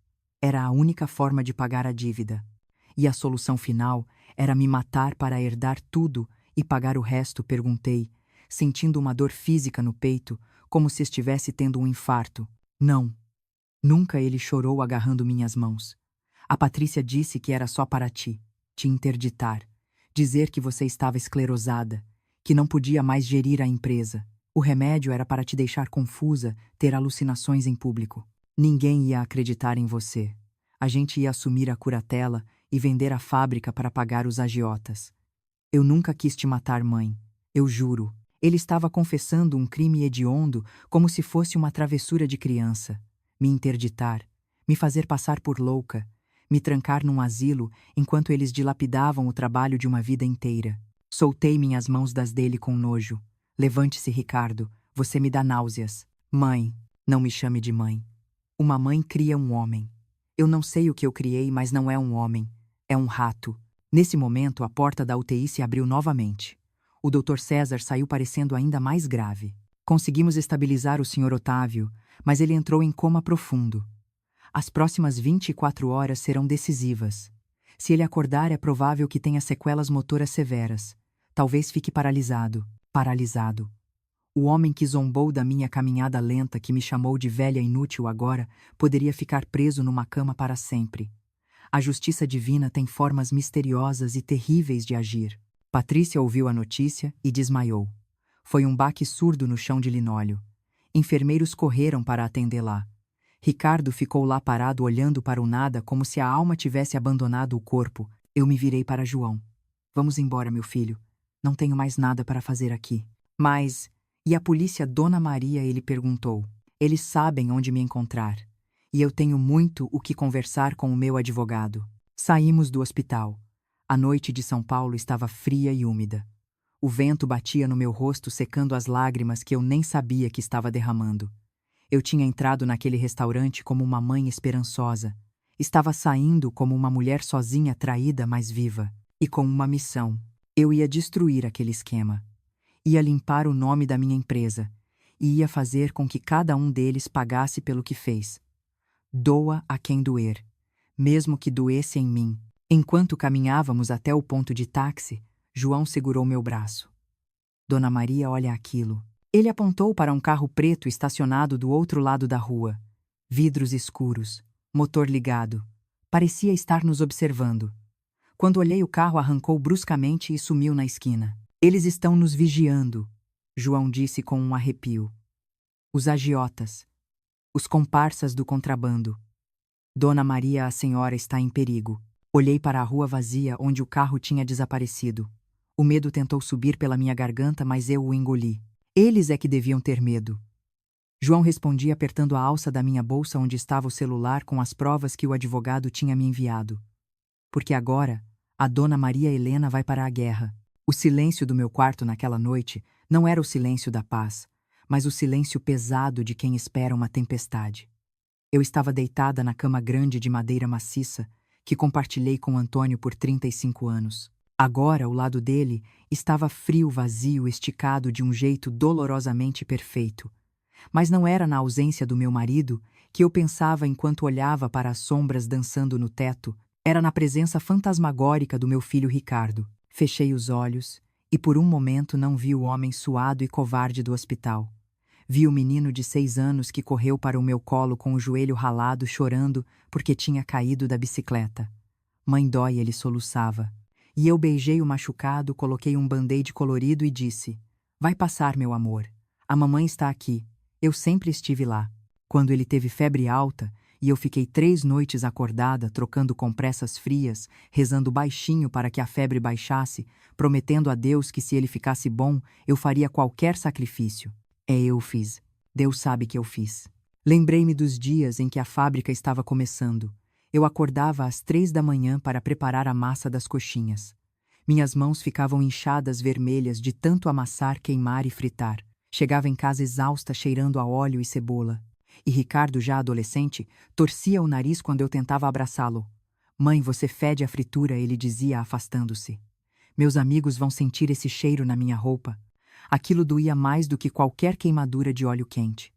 Era a única forma de pagar a dívida. E a solução final era me matar para herdar tudo e pagar o resto, perguntei, sentindo uma dor física no peito, como se estivesse tendo um infarto. Não. Nunca. Ele chorou agarrando minhas mãos. A Patrícia disse que era só para te interditar, dizer que você estava esclerosada, que não podia mais gerir a empresa. O remédio era para te deixar confusa, ter alucinações em público. Ninguém ia acreditar em você. A gente ia assumir a curatela e vender a fábrica para pagar os agiotas. Eu nunca quis te matar, mãe. Eu juro. Ele estava confessando um crime hediondo como se fosse uma travessura de criança. Me interditar, me fazer passar por louca, me trancar num asilo enquanto eles dilapidavam o trabalho de uma vida inteira. Soltei minhas mãos das dele com nojo. Levante-se, Ricardo. Você me dá náuseas. Mãe, não me chame de mãe. Uma mãe cria um homem. Eu não sei o que eu criei, mas não é um homem. É um rato. Nesse momento, a porta da UTI se abriu novamente. O Dr. César saiu parecendo ainda mais grave. Conseguimos estabilizar o Sr. Otávio, mas ele entrou em coma profundo. As próximas 24 horas serão decisivas. Se ele acordar, é provável que tenha sequelas motoras severas. Talvez fique paralisado. Paralisado. O homem que zombou da minha caminhada lenta, que me chamou de velha inútil agora, poderia ficar preso numa cama para sempre. A justiça divina tem formas misteriosas e terríveis de agir. Patrícia ouviu a notícia e desmaiou. Foi um baque surdo no chão de linóleo. Enfermeiros correram para atendê-la. Ricardo ficou lá parado olhando para o nada como se a alma tivesse abandonado o corpo. Eu me virei para João. Vamos embora, meu filho. Não tenho mais nada para fazer aqui. Mas... E a polícia, Dona Maria? Ele perguntou. Eles sabem onde me encontrar. E eu tenho muito o que conversar com o meu advogado. Saímos do hospital. A noite de São Paulo estava fria e úmida. O vento batia no meu rosto, secando as lágrimas que eu nem sabia que estava derramando. Eu tinha entrado naquele restaurante como uma mãe esperançosa. Estava saindo como uma mulher sozinha, traída, mas viva. E com uma missão. Eu ia destruir aquele esquema. Ia limpar o nome da minha empresa. E ia fazer com que cada um deles pagasse pelo que fez. Doa a quem doer. Mesmo que doesse em mim. Enquanto caminhávamos até o ponto de táxi, João segurou meu braço. Dona Maria, olha aquilo. Ele apontou para um carro preto estacionado do outro lado da rua. Vidros escuros, motor ligado. Parecia estar nos observando. Quando olhei, o carro arrancou bruscamente e sumiu na esquina. Eles estão nos vigiando, João disse com um arrepio. Os agiotas. Os comparsas do contrabando. Dona Maria, a senhora está em perigo. Olhei para a rua vazia onde o carro tinha desaparecido. O medo tentou subir pela minha garganta, mas eu o engoli. Eles é que deviam ter medo. João respondia apertando a alça da minha bolsa onde estava o celular com as provas que o advogado tinha me enviado. Porque agora, a dona Maria Helena vai para a guerra. O silêncio do meu quarto naquela noite não era o silêncio da paz, mas o silêncio pesado de quem espera uma tempestade. Eu estava deitada na cama grande de madeira maciça, que compartilhei com Antônio por 35 anos. Agora, ao lado dele, estava frio, vazio, esticado de um jeito dolorosamente perfeito. Mas não era na ausência do meu marido que eu pensava enquanto olhava para as sombras dançando no teto, era na presença fantasmagórica do meu filho Ricardo. Fechei os olhos e por um momento não vi o homem suado e covarde do hospital. Vi o menino de 6 anos que correu para o meu colo com o joelho ralado, chorando porque tinha caído da bicicleta. Mãe dói, ele soluçava. E eu beijei o machucado, coloquei um band-aid colorido e disse: vai passar, meu amor. A mamãe está aqui. Eu sempre estive lá. Quando ele teve febre alta, e eu fiquei 3 noites acordada, trocando compressas frias, rezando baixinho para que a febre baixasse, prometendo a Deus que se ele ficasse bom, eu faria qualquer sacrifício. Eu fiz. Deus sabe que eu fiz. Lembrei-me dos dias em que a fábrica estava começando. Eu acordava às 3 da manhã para preparar a massa das coxinhas. Minhas mãos ficavam inchadas vermelhas de tanto amassar, queimar e fritar. Chegava em casa exausta, cheirando a óleo e cebola. E Ricardo, já adolescente, torcia o nariz quando eu tentava abraçá-lo. Mãe, você fede a fritura, ele dizia, afastando-se. Meus amigos vão sentir esse cheiro na minha roupa. Aquilo doía mais do que qualquer queimadura de óleo quente.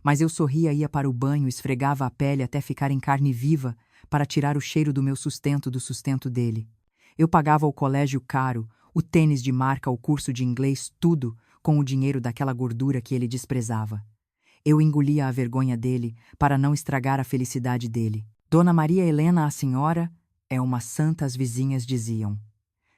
Mas eu sorria, ia para o banho, esfregava a pele até ficar em carne viva para tirar o cheiro do meu sustento do sustento dele. Eu pagava o colégio caro, o tênis de marca, o curso de inglês, tudo com o dinheiro daquela gordura que ele desprezava. Eu engolia a vergonha dele para não estragar a felicidade dele. Dona Maria Helena, a senhora, é uma santa, as vizinhas diziam.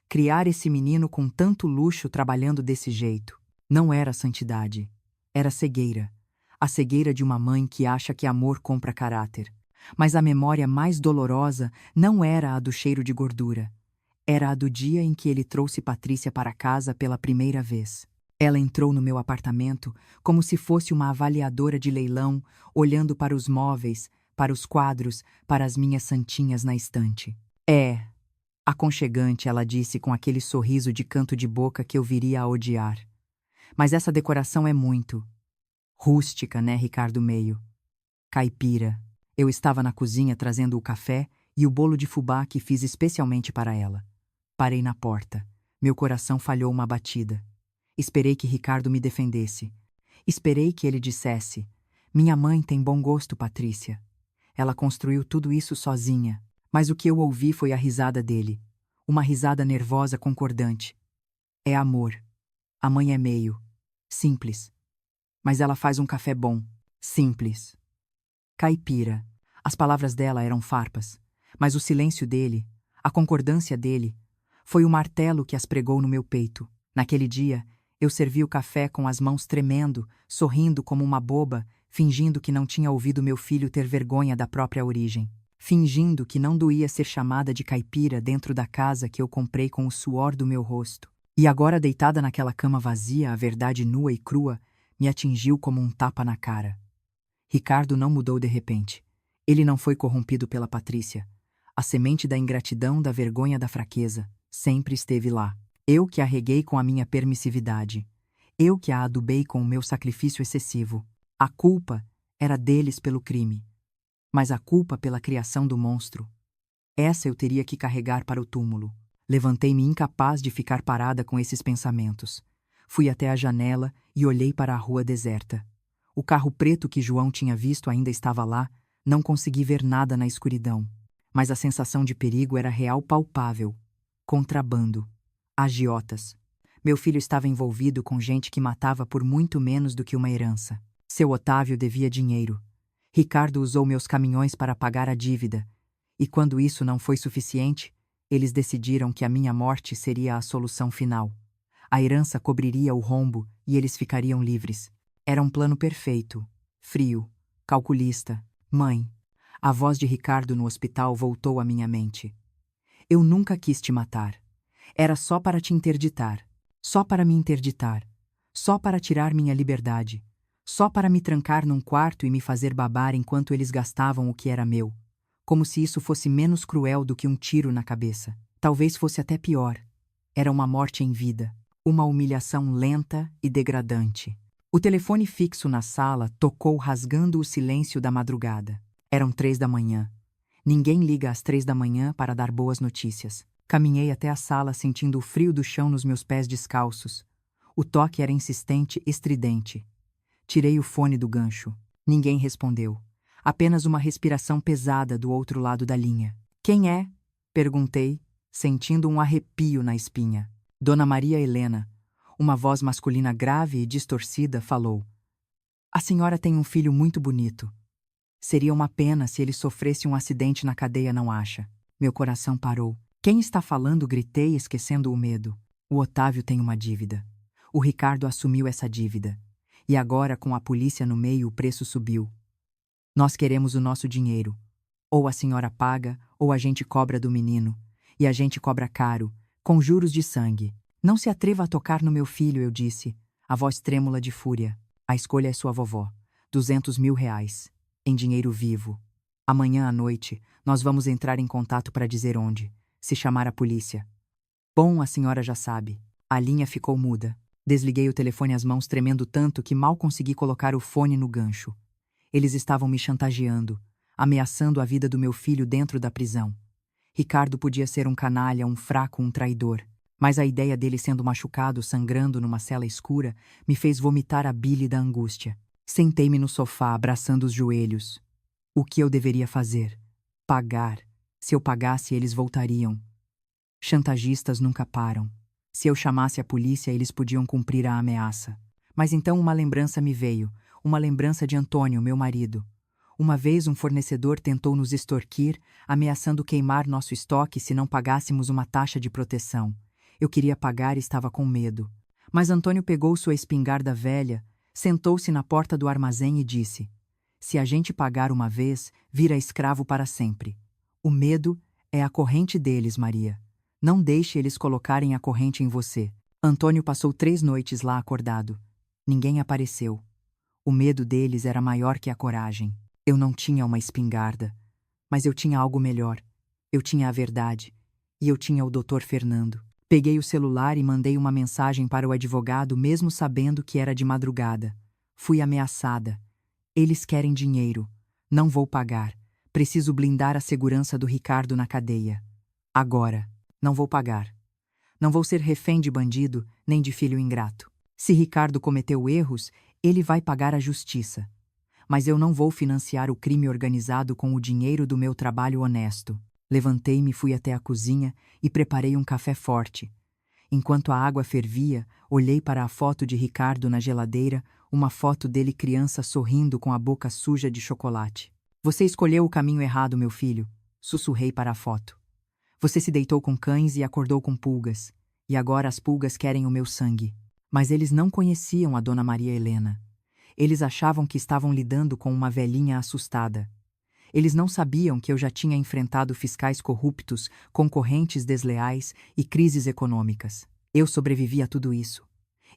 Criar esse menino com tanto luxo trabalhando desse jeito não era santidade, era cegueira. A cegueira de uma mãe que acha que amor compra caráter. Mas a memória mais dolorosa não era a do cheiro de gordura. Era a do dia em que ele trouxe Patrícia para casa pela primeira vez. Ela entrou no meu apartamento como se fosse uma avaliadora de leilão, olhando para os móveis, para os quadros, para as minhas santinhas na estante. É aconchegante, ela disse com aquele sorriso de canto de boca que eu viria a odiar. Mas essa decoração é muito rústica, né, Ricardo Meio? Caipira. Eu estava na cozinha trazendo o café e o bolo de fubá que fiz especialmente para ela. Parei na porta. Meu coração falhou uma batida. Esperei que Ricardo me defendesse. Esperei que ele dissesse: minha mãe tem bom gosto, Patrícia. Ela construiu tudo isso sozinha. Mas o que eu ouvi foi a risada dele. Uma risada nervosa concordante. É amor. A mãe é meio. Simples. Mas ela faz um café bom. Simples. Caipira. As palavras dela eram farpas. Mas o silêncio dele, a concordância dele, foi o martelo que as pregou no meu peito. Naquele dia, eu servi o café com as mãos tremendo, sorrindo como uma boba, fingindo que não tinha ouvido meu filho ter vergonha da própria origem. Fingindo que não doía ser chamada de caipira dentro da casa que eu comprei com o suor do meu rosto. E agora, deitada naquela cama vazia, a verdade nua e crua me atingiu como um tapa na cara. Ricardo não mudou de repente. Ele não foi corrompido pela Patrícia. A semente da ingratidão, da vergonha, da fraqueza, sempre esteve lá. Eu que a reguei com a minha permissividade. Eu que a adubei com o meu sacrifício excessivo. A culpa era deles pelo crime. Mas a culpa pela criação do monstro, essa eu teria que carregar para o túmulo. Levantei-me incapaz de ficar parada com esses pensamentos. Fui até a janela e olhei para a rua deserta. O carro preto que João tinha visto ainda estava lá, não consegui ver nada na escuridão. Mas a sensação de perigo era real, palpável. Contrabando. Agiotas. Meu filho estava envolvido com gente que matava por muito menos do que uma herança. Seu Otávio devia dinheiro. Ricardo usou meus caminhões para pagar a dívida. E quando isso não foi suficiente, eles decidiram que a minha morte seria a solução final. A herança cobriria o rombo e eles ficariam livres. Era um plano perfeito, frio, calculista. Mãe. A voz de Ricardo no hospital voltou à minha mente. Eu nunca quis te matar. Era só para te interditar. Só para me interditar. Só para tirar minha liberdade. Só para me trancar num quarto e me fazer babar enquanto eles gastavam o que era meu. Como se isso fosse menos cruel do que um tiro na cabeça. Talvez fosse até pior. Era uma morte em vida. Uma humilhação lenta e degradante. O telefone fixo na sala tocou rasgando o silêncio da madrugada. Eram 3 da manhã. Ninguém liga às 3 da manhã para dar boas notícias. Caminhei até a sala sentindo o frio do chão nos meus pés descalços. O toque era insistente, estridente. Tirei o fone do gancho. Ninguém respondeu. Apenas uma respiração pesada do outro lado da linha. Quem é? Perguntei, sentindo um arrepio na espinha. Dona Maria Helena. Uma voz masculina grave e distorcida falou. A senhora tem um filho muito bonito. Seria uma pena se ele sofresse um acidente na cadeia, não acha? Meu coração parou. Quem está falando? Gritei, esquecendo o medo. O Otávio tem uma dívida. O Ricardo assumiu essa dívida. E agora, com a polícia no meio, o preço subiu. Nós queremos o nosso dinheiro. Ou a senhora paga, ou a gente cobra do menino. E a gente cobra caro, com juros de sangue. Não se atreva a tocar no meu filho, eu disse, a voz trêmula de fúria. A escolha é sua vovó. 200 mil reais. Em dinheiro vivo. Amanhã à noite, nós vamos entrar em contato para dizer onde. Se chamar a polícia. Bom, a senhora já sabe. A linha ficou muda. Desliguei o telefone, as mãos tremendo tanto que mal consegui colocar o fone no gancho. Eles estavam me chantageando, ameaçando a vida do meu filho dentro da prisão. Ricardo podia ser um canalha, um fraco, um traidor. Mas a ideia dele sendo machucado, sangrando numa cela escura, me fez vomitar a bile da angústia. Sentei-me no sofá, abraçando os joelhos. O que eu deveria fazer? Pagar. Se eu pagasse, eles voltariam. Chantagistas nunca param. Se eu chamasse a polícia, eles podiam cumprir a ameaça. Mas então uma lembrança me veio, uma lembrança de Antônio, meu marido. Uma vez um fornecedor tentou nos extorquir, ameaçando queimar nosso estoque se não pagássemos uma taxa de proteção. Eu queria pagar e estava com medo. Mas Antônio pegou sua espingarda velha, sentou-se na porta do armazém e disse: se a gente pagar uma vez, vira escravo para sempre. O medo é a corrente deles, Maria. Não deixe eles colocarem a corrente em você. Antônio passou 3 noites lá acordado. Ninguém apareceu. O medo deles era maior que a coragem. Eu não tinha uma espingarda, mas eu tinha algo melhor. Eu tinha a verdade. E eu tinha o Dr. Fernando. Peguei o celular e mandei uma mensagem para o advogado, mesmo sabendo que era de madrugada. Fui ameaçada. Eles querem dinheiro. Não vou pagar. Preciso blindar a segurança do Ricardo na cadeia. Agora. Não vou pagar. Não vou ser refém de bandido, nem de filho ingrato. Se Ricardo cometeu erros, ele vai pagar a justiça. Mas eu não vou financiar o crime organizado com o dinheiro do meu trabalho honesto. Levantei-me, fui até a cozinha e preparei um café forte. Enquanto a água fervia, olhei para a foto de Ricardo na geladeira, uma foto dele criança sorrindo com a boca suja de chocolate. Você escolheu o caminho errado, meu filho, sussurrei para a foto. Você se deitou com cães e acordou com pulgas, e agora as pulgas querem o meu sangue. Mas eles não conheciam a Dona Maria Helena. Eles achavam que estavam lidando com uma velhinha assustada. Eles não sabiam que eu já tinha enfrentado fiscais corruptos, concorrentes desleais e crises econômicas. Eu sobrevivi a tudo isso.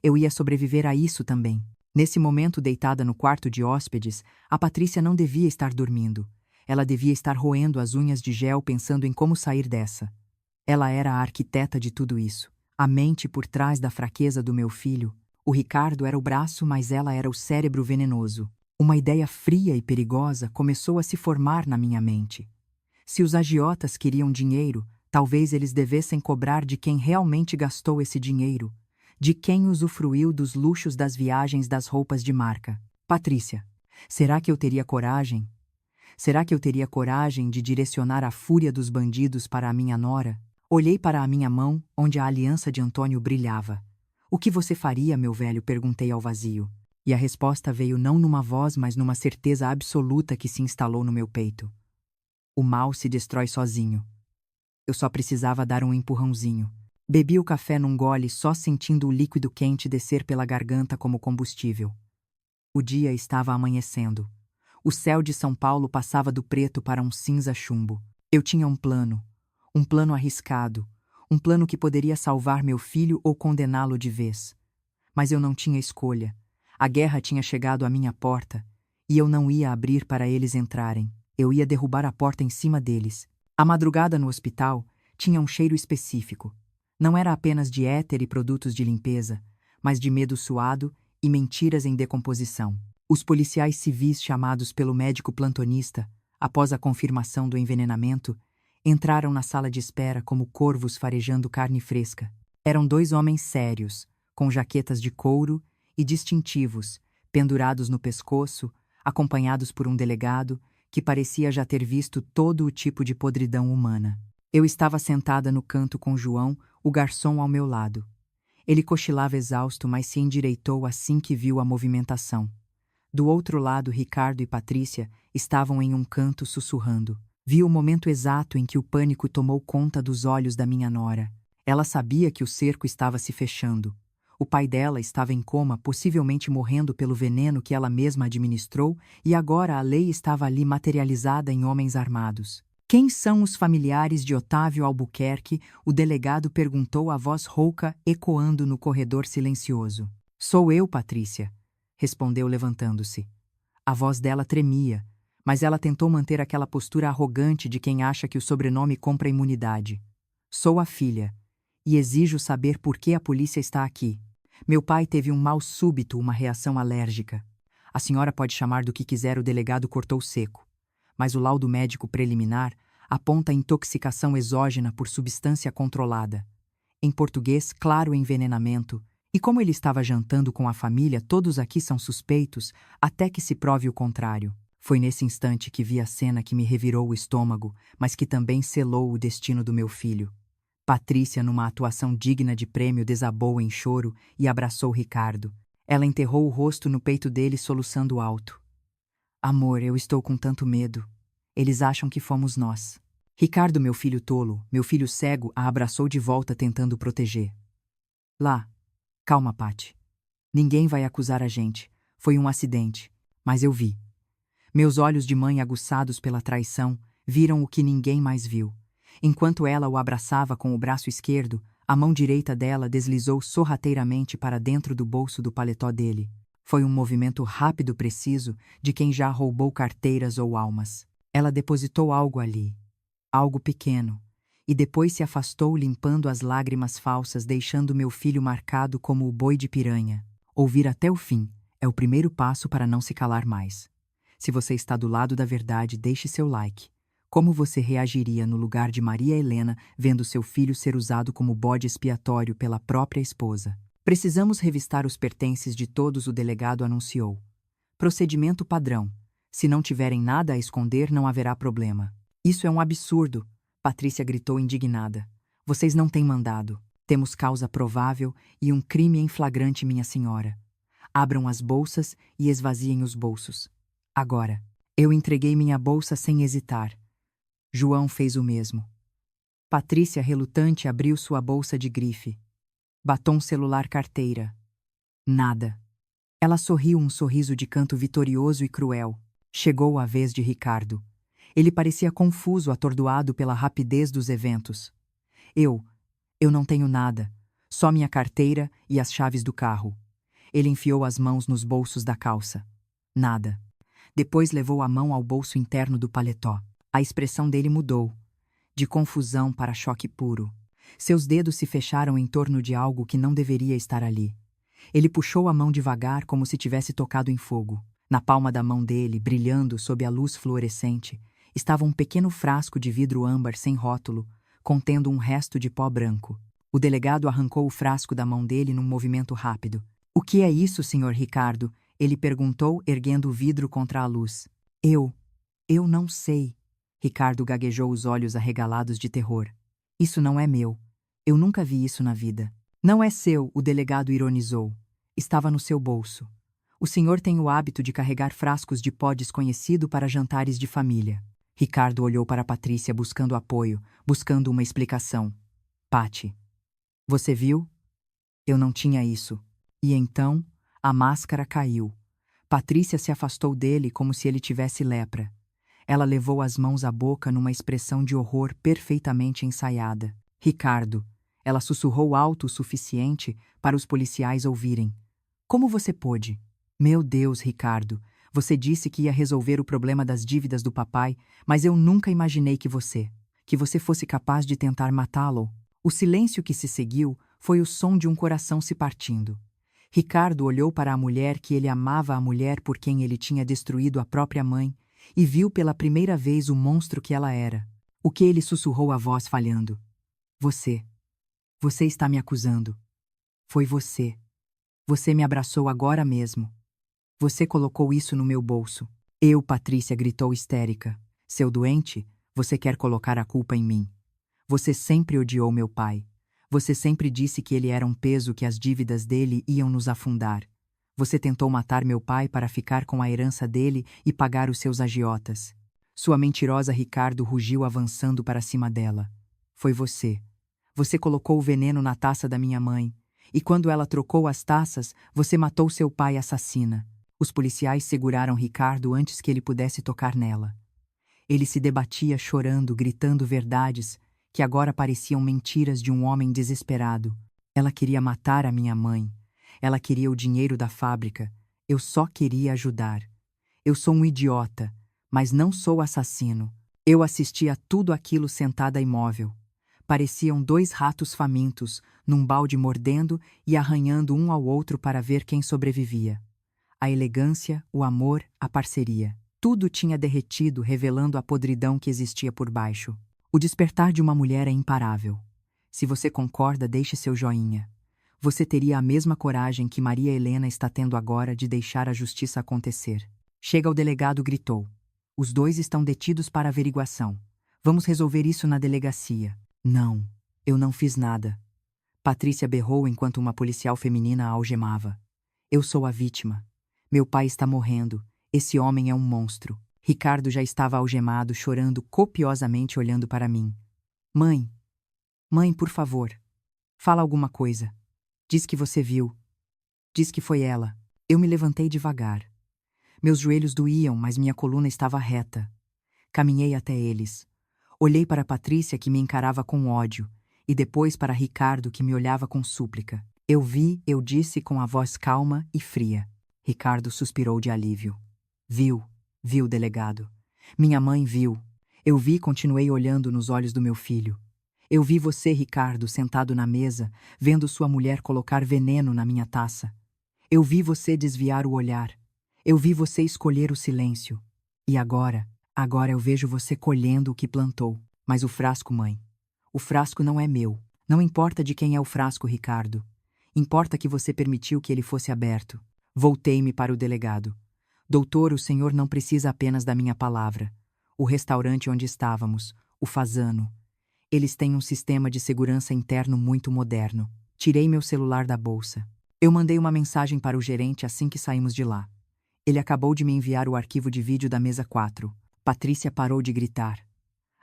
Eu ia sobreviver a isso também. Nesse momento, deitada no quarto de hóspedes, a Patrícia não devia estar dormindo. Ela devia estar roendo as unhas de gel pensando em como sair dessa. Ela era a arquiteta de tudo isso. A mente por trás da fraqueza do meu filho. O Ricardo era o braço, mas ela era o cérebro venenoso. Uma ideia fria e perigosa começou a se formar na minha mente. Se os agiotas queriam dinheiro, talvez eles devessem cobrar de quem realmente gastou esse dinheiro, de quem usufruiu dos luxos das viagens, das roupas de marca. Patrícia, será que eu teria coragem? Será que eu teria coragem de direcionar a fúria dos bandidos para a minha nora? Olhei para a minha mão, onde a aliança de Antônio brilhava. O que você faria, meu velho? Perguntei ao vazio. E a resposta veio não numa voz, mas numa certeza absoluta que se instalou no meu peito. O mal se destrói sozinho. Eu só precisava dar um empurrãozinho. Bebi o café num gole, só sentindo o líquido quente descer pela garganta como combustível. O dia estava amanhecendo. O céu de São Paulo passava do preto para um cinza chumbo. Eu tinha um plano Um plano arriscado, um plano que poderia salvar meu filho ou condená-lo de vez. Mas eu não tinha escolha. A guerra tinha chegado à minha porta, e eu não ia abrir para eles entrarem. Eu ia derrubar a porta em cima deles. A madrugada no hospital tinha um cheiro específico. Não era apenas de éter e produtos de limpeza, mas de medo suado e mentiras em decomposição. Os policiais civis chamados pelo médico plantonista, após a confirmação do envenenamento, entraram na sala de espera como corvos farejando carne fresca. Eram 2 homens sérios, com jaquetas de couro e distintivos, pendurados no pescoço, acompanhados por um delegado que parecia já ter visto todo o tipo de podridão humana. Eu estava sentada no canto com João, o garçom ao meu lado. Ele cochilava exausto, mas se endireitou assim que viu a movimentação. Do outro lado, Ricardo e Patrícia estavam em um canto sussurrando. Vi o momento exato em que o pânico tomou conta dos olhos da minha nora. Ela sabia que o cerco estava se fechando. O pai dela estava em coma, possivelmente morrendo pelo veneno que ela mesma administrou, e agora a lei estava ali materializada em homens armados. Quem são os familiares de Otávio Albuquerque? O delegado perguntou, a voz rouca ecoando no corredor silencioso. Sou eu, Patrícia, respondeu levantando-se. A voz dela tremia, mas ela tentou manter aquela postura arrogante de quem acha que o sobrenome compra imunidade. Sou a filha, e exijo saber por que a polícia está aqui. Meu pai teve um mal súbito, uma reação alérgica. A senhora pode chamar do que quiser, o delegado cortou seco. Mas o laudo médico preliminar aponta intoxicação exógena por substância controlada. Em português, claro envenenamento. E como ele estava jantando com a família, todos aqui são suspeitos, até que se prove o contrário. Foi nesse instante que vi a cena que me revirou o estômago, mas que também selou o destino do meu filho. Patrícia, numa atuação digna de prêmio, desabou em choro e abraçou Ricardo. Ela enterrou o rosto no peito dele, soluçando alto. Amor, eu estou com tanto medo. Eles acham que fomos nós. Ricardo, meu filho tolo, meu filho cego, a abraçou de volta tentando proteger. Lá. Calma, Pati. Ninguém vai acusar a gente. Foi um acidente. Mas eu vi. Meus olhos de mãe aguçados pela traição viram o que ninguém mais viu. Enquanto ela o abraçava com o braço esquerdo, a mão direita dela deslizou sorrateiramente para dentro do bolso do paletó dele. Foi um movimento rápido, preciso, de quem já roubou carteiras ou almas. Ela depositou algo ali. Algo pequeno. E depois se afastou limpando as lágrimas falsas, deixando meu filho marcado como o boi de piranha. Ouvir até o fim é o primeiro passo para não se calar mais. Se você está do lado da verdade, deixe seu like. Como você reagiria no lugar de Maria Helena vendo seu filho ser usado como bode expiatório pela própria esposa? Precisamos revistar os pertences de todos, o delegado anunciou. Procedimento padrão. Se não tiverem nada a esconder, não haverá problema. Isso é um absurdo, Patrícia gritou indignada. Vocês não têm mandado. Temos causa provável e um crime em flagrante, minha senhora. Abram as bolsas e esvaziem os bolsos. Agora. Eu entreguei minha bolsa sem hesitar. João fez o mesmo. Patrícia, relutante, abriu sua bolsa de grife. Batom, celular, carteira. Nada. Ela sorriu, um sorriso de canto vitorioso e cruel. Chegou a vez de Ricardo. Ele parecia confuso, atordoado pela rapidez dos eventos. Eu não tenho nada. Só minha carteira e as chaves do carro. Ele enfiou as mãos nos bolsos da calça. Nada. Depois levou a mão ao bolso interno do paletó. A expressão dele mudou. De confusão para choque puro. Seus dedos se fecharam em torno de algo que não deveria estar ali. Ele puxou a mão devagar, como se tivesse tocado em fogo. Na palma da mão dele, brilhando sob a luz fluorescente, estava um pequeno frasco de vidro âmbar sem rótulo, contendo um resto de pó branco. O delegado arrancou o frasco da mão dele num movimento rápido. O que é isso, senhor Ricardo? Ele perguntou, erguendo o vidro contra a luz. Eu não sei. Ricardo gaguejou, os olhos arregalados de terror. Isso não é meu. Eu nunca vi isso na vida. Não é seu, o delegado ironizou. Estava no seu bolso. O senhor tem o hábito de carregar frascos de pó desconhecido para jantares de família. Ricardo olhou para Patrícia buscando apoio, buscando uma explicação. Pati. Você viu? Eu não tinha isso. E então, a máscara caiu. Patrícia se afastou dele como se ele tivesse lepra. Ela levou as mãos à boca numa expressão de horror perfeitamente ensaiada. Ricardo. Ela sussurrou alto o suficiente para os policiais ouvirem. Como você pôde? Meu Deus, Ricardo. Você disse que ia resolver o problema das dívidas do papai, mas eu nunca imaginei que você fosse capaz de tentar matá-lo. O silêncio que se seguiu foi o som de um coração se partindo. Ricardo olhou para a mulher que ele amava, a mulher por quem ele tinha destruído a própria mãe, e viu pela primeira vez o monstro que ela era. O que ele sussurrou, a voz falhando. Você está me acusando. Foi você. Você me abraçou agora mesmo. Você colocou isso no meu bolso. Patrícia gritou histérica. Seu doente, você quer colocar a culpa em mim. Você sempre odiou meu pai. Você sempre disse que ele era um peso, que as dívidas dele iam nos afundar. Você tentou matar meu pai para ficar com a herança dele e pagar os seus agiotas. Sua mentirosa. Ricardo rugiu, avançando para cima dela. Foi você. Você colocou o veneno na taça da minha mãe. E quando ela trocou as taças, você matou seu pai, assassina. Os policiais seguraram Ricardo antes que ele pudesse tocar nela. Ele se debatia chorando, gritando verdades que agora pareciam mentiras de um homem desesperado. Ela queria matar a minha mãe. Ela queria o dinheiro da fábrica. Eu só queria ajudar. Eu sou um idiota, mas não sou assassino. Eu assisti a tudo aquilo sentada imóvel. Pareciam dois ratos famintos, num balde, mordendo e arranhando um ao outro para ver quem sobrevivia. A elegância, o amor, a parceria. Tudo tinha derretido, revelando a podridão que existia por baixo. O despertar de uma mulher é imparável. Se você concorda, deixe seu joinha. Você teria a mesma coragem que Maria Helena está tendo agora de deixar a justiça acontecer. Chega, o delegado gritou. Os dois estão detidos para averiguação. Vamos resolver isso na delegacia. Não, eu não fiz nada. Patrícia berrou enquanto uma policial feminina a algemava. Eu sou a vítima. Meu pai está morrendo. Esse homem é um monstro. Ricardo já estava algemado, chorando copiosamente, olhando para mim. Mãe, por favor. Fala alguma coisa. Diz que você viu. Diz que foi ela. Eu me levantei devagar. Meus joelhos doíam, mas minha coluna estava reta. Caminhei até eles. Olhei para Patrícia, que me encarava com ódio, e depois para Ricardo, que me olhava com súplica. Eu vi, eu disse com a voz calma e fria. Ricardo suspirou de alívio. Viu, delegado. Minha mãe viu. Eu vi, continuei olhando nos olhos do meu filho. Eu vi você, Ricardo, sentado na mesa, vendo sua mulher colocar veneno na minha taça. Eu vi você desviar o olhar. Eu vi você escolher o silêncio. E agora eu vejo você colhendo o que plantou. Mas o frasco, mãe. O frasco não é meu. Não importa de quem é o frasco, Ricardo. Importa que você permitiu que ele fosse aberto. Voltei-me para o delegado. Doutor, o senhor não precisa apenas da minha palavra. O restaurante onde estávamos, o Fazano. Eles têm um sistema de segurança interno muito moderno. Tirei meu celular da bolsa. Eu mandei uma mensagem para o gerente assim que saímos de lá. Ele acabou de me enviar o arquivo de vídeo da mesa 4. Patrícia parou de gritar.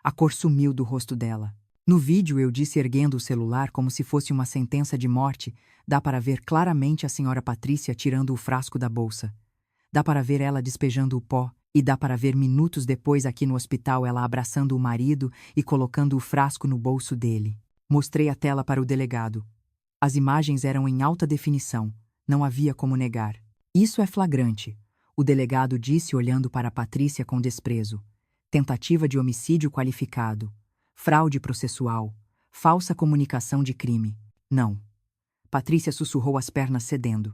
A cor sumiu do rosto dela. No vídeo, eu disse, erguendo o celular como se fosse uma sentença de morte, dá para ver claramente a senhora Patrícia tirando o frasco da bolsa. Dá para ver ela despejando o pó, e dá para ver minutos depois aqui no hospital ela abraçando o marido e colocando o frasco no bolso dele. Mostrei a tela para o delegado. As imagens eram em alta definição, não havia como negar. Isso é flagrante, o delegado disse, olhando para Patrícia com desprezo. Tentativa de homicídio qualificado, fraude processual, falsa comunicação de crime. Não. Patrícia sussurrou, as pernas cedendo.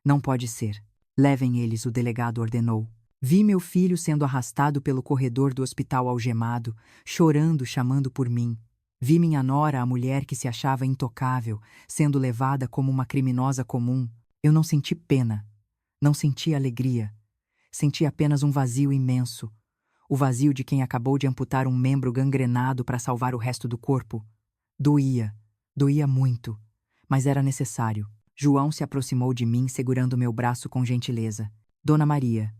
Não pode ser. Levem eles, o delegado ordenou. Vi meu filho sendo arrastado pelo corredor do hospital algemado, chorando, chamando por mim. Vi minha nora, a mulher que se achava intocável, sendo levada como uma criminosa comum. Eu não senti pena. Não senti alegria. Senti apenas um vazio imenso. O vazio de quem acabou de amputar um membro gangrenado para salvar o resto do corpo. Doía muito, mas era necessário. João se aproximou de mim, segurando meu braço com gentileza. Dona Maria,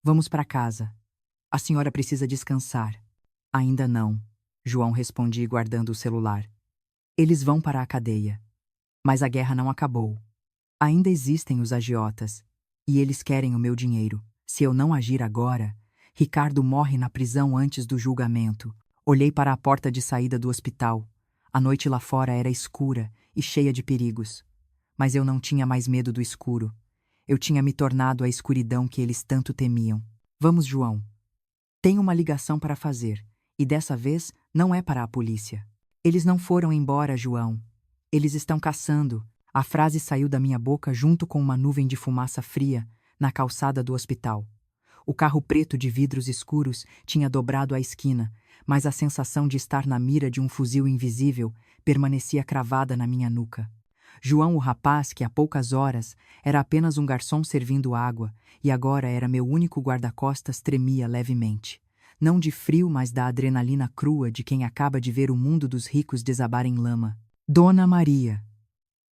vamos para casa. A senhora precisa descansar. Ainda não, João respondi, guardando o celular. Eles vão para a cadeia. Mas a guerra não acabou. Ainda existem os agiotas. E eles querem o meu dinheiro. Se eu não agir agora, Ricardo morre na prisão antes do julgamento. Olhei para a porta de saída do hospital. A noite lá fora era escura e cheia de perigos. Mas eu não tinha mais medo do escuro. Eu tinha me tornado a escuridão que eles tanto temiam. Vamos, João. Tenho uma ligação para fazer, e dessa vez não é para a polícia. Eles não foram embora, João. Eles estão caçando. A frase saiu da minha boca junto com uma nuvem de fumaça fria na calçada do hospital. O carro preto de vidros escuros tinha dobrado a esquina, mas a sensação de estar na mira de um fuzil invisível permanecia cravada na minha nuca. João, o rapaz que há poucas horas era apenas um garçom servindo água e agora era meu único guarda-costas, tremia levemente. Não de frio, mas da adrenalina crua de quem acaba de ver o mundo dos ricos desabar em lama. Dona Maria.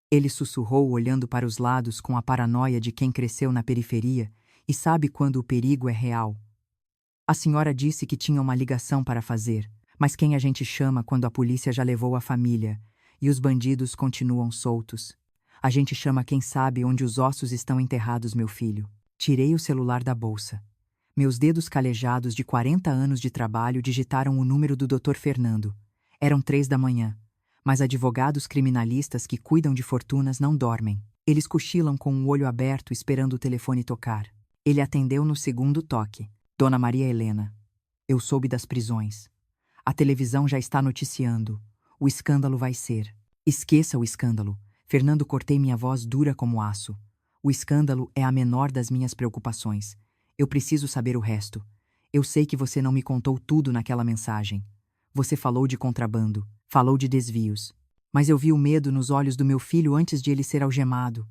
Ele sussurrou olhando para os lados com a paranoia de quem cresceu na periferia e sabe quando o perigo é real. A senhora disse que tinha uma ligação para fazer, mas quem a gente chama quando a polícia já levou a família e os bandidos continuam soltos? A gente chama quem sabe onde os ossos estão enterrados, meu filho. Tirei o celular da bolsa. Meus dedos calejados de 40 anos de trabalho digitaram o número do Dr. Fernando. Eram 3 da manhã. Mas advogados criminalistas que cuidam de fortunas não dormem. Eles cochilam com o olho aberto esperando o telefone tocar. Ele atendeu no segundo toque. Dona Maria Helena. Eu soube das prisões. A televisão já está noticiando. O escândalo vai ser. Esqueça o escândalo. Fernando, cortei minha voz dura como aço. O escândalo é a menor das minhas preocupações. Eu preciso saber o resto. Eu sei que você não me contou tudo naquela mensagem. Você falou de contrabando, falou de desvios. Mas eu vi o medo nos olhos do meu filho antes de ele ser algemado.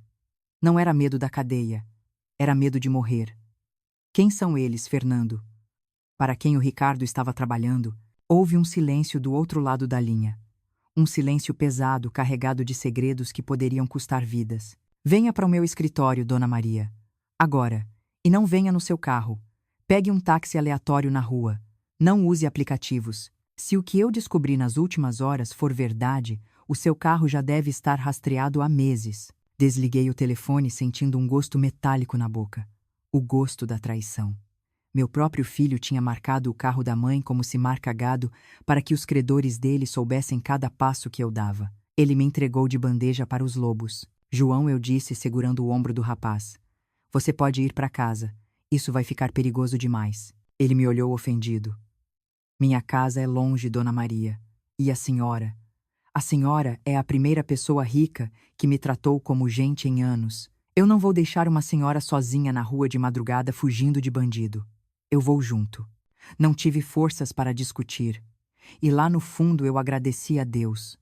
Não era medo da cadeia. Era medo de morrer. Quem são eles, Fernando? Para quem o Ricardo estava trabalhando, houve um silêncio do outro lado da linha. Um silêncio pesado, carregado de segredos que poderiam custar vidas. Venha para o meu escritório, Dona Maria. Agora. E não venha no seu carro. Pegue um táxi aleatório na rua. Não use aplicativos. Se o que eu descobri nas últimas horas for verdade, o seu carro já deve estar rastreado há meses. Desliguei o telefone sentindo um gosto metálico na boca. O gosto da traição. Meu próprio filho tinha marcado o carro da mãe como se marca gado para que os credores dele soubessem cada passo que eu dava. Ele me entregou de bandeja para os lobos. João, eu disse, segurando o ombro do rapaz. Você pode ir para casa. Isso vai ficar perigoso demais. Ele me olhou ofendido. Minha casa é longe, Dona Maria. E a senhora? A senhora é a primeira pessoa rica que me tratou como gente em anos. Eu não vou deixar uma senhora sozinha na rua de madrugada fugindo de bandido. Eu vou junto. Não tive forças para discutir. E lá no fundo eu agradeci a Deus.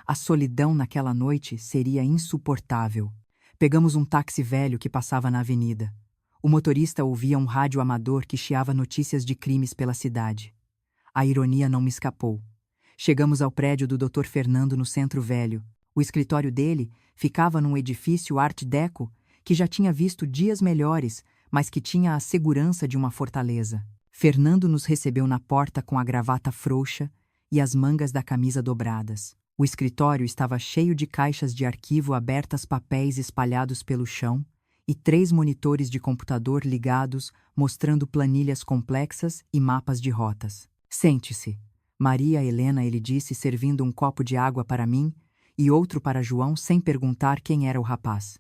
A solidão naquela noite seria insuportável. Pegamos um táxi velho que passava na avenida. O motorista ouvia um rádio amador que chiava notícias de crimes pela cidade. A ironia não me escapou. Chegamos ao prédio do Dr. Fernando no Centro Velho. O escritório dele ficava num edifício Art Deco que já tinha visto dias melhores, mas que tinha a segurança de uma fortaleza. Fernando nos recebeu na porta com a gravata frouxa e as mangas da camisa dobradas. O escritório estava cheio de caixas de arquivo abertas, papéis espalhados pelo chão e 3 monitores de computador ligados, mostrando planilhas complexas e mapas de rotas. Sente-se. Maria Helena, ele disse, servindo um copo de água para mim e outro para João sem perguntar quem era o rapaz.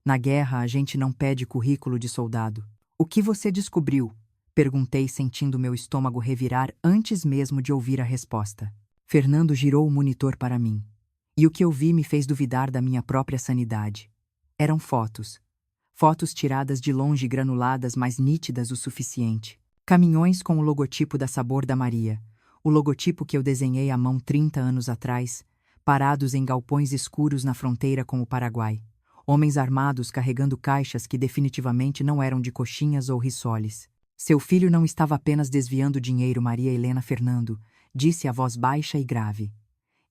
Na guerra, a gente não pede currículo de soldado. O que você descobriu? Perguntei, sentindo meu estômago revirar antes mesmo de ouvir a resposta. Fernando girou o monitor para mim. E o que eu vi me fez duvidar da minha própria sanidade. Eram fotos. Fotos tiradas de longe, granuladas, mas nítidas o suficiente. Caminhões com o logotipo da Sabor da Maria. O logotipo que eu desenhei à mão 30 anos atrás, parados em galpões escuros na fronteira com o Paraguai. Homens armados carregando caixas que definitivamente não eram de coxinhas ou risoles. Seu filho não estava apenas desviando dinheiro, Maria Helena Fernando, disse a voz baixa e grave.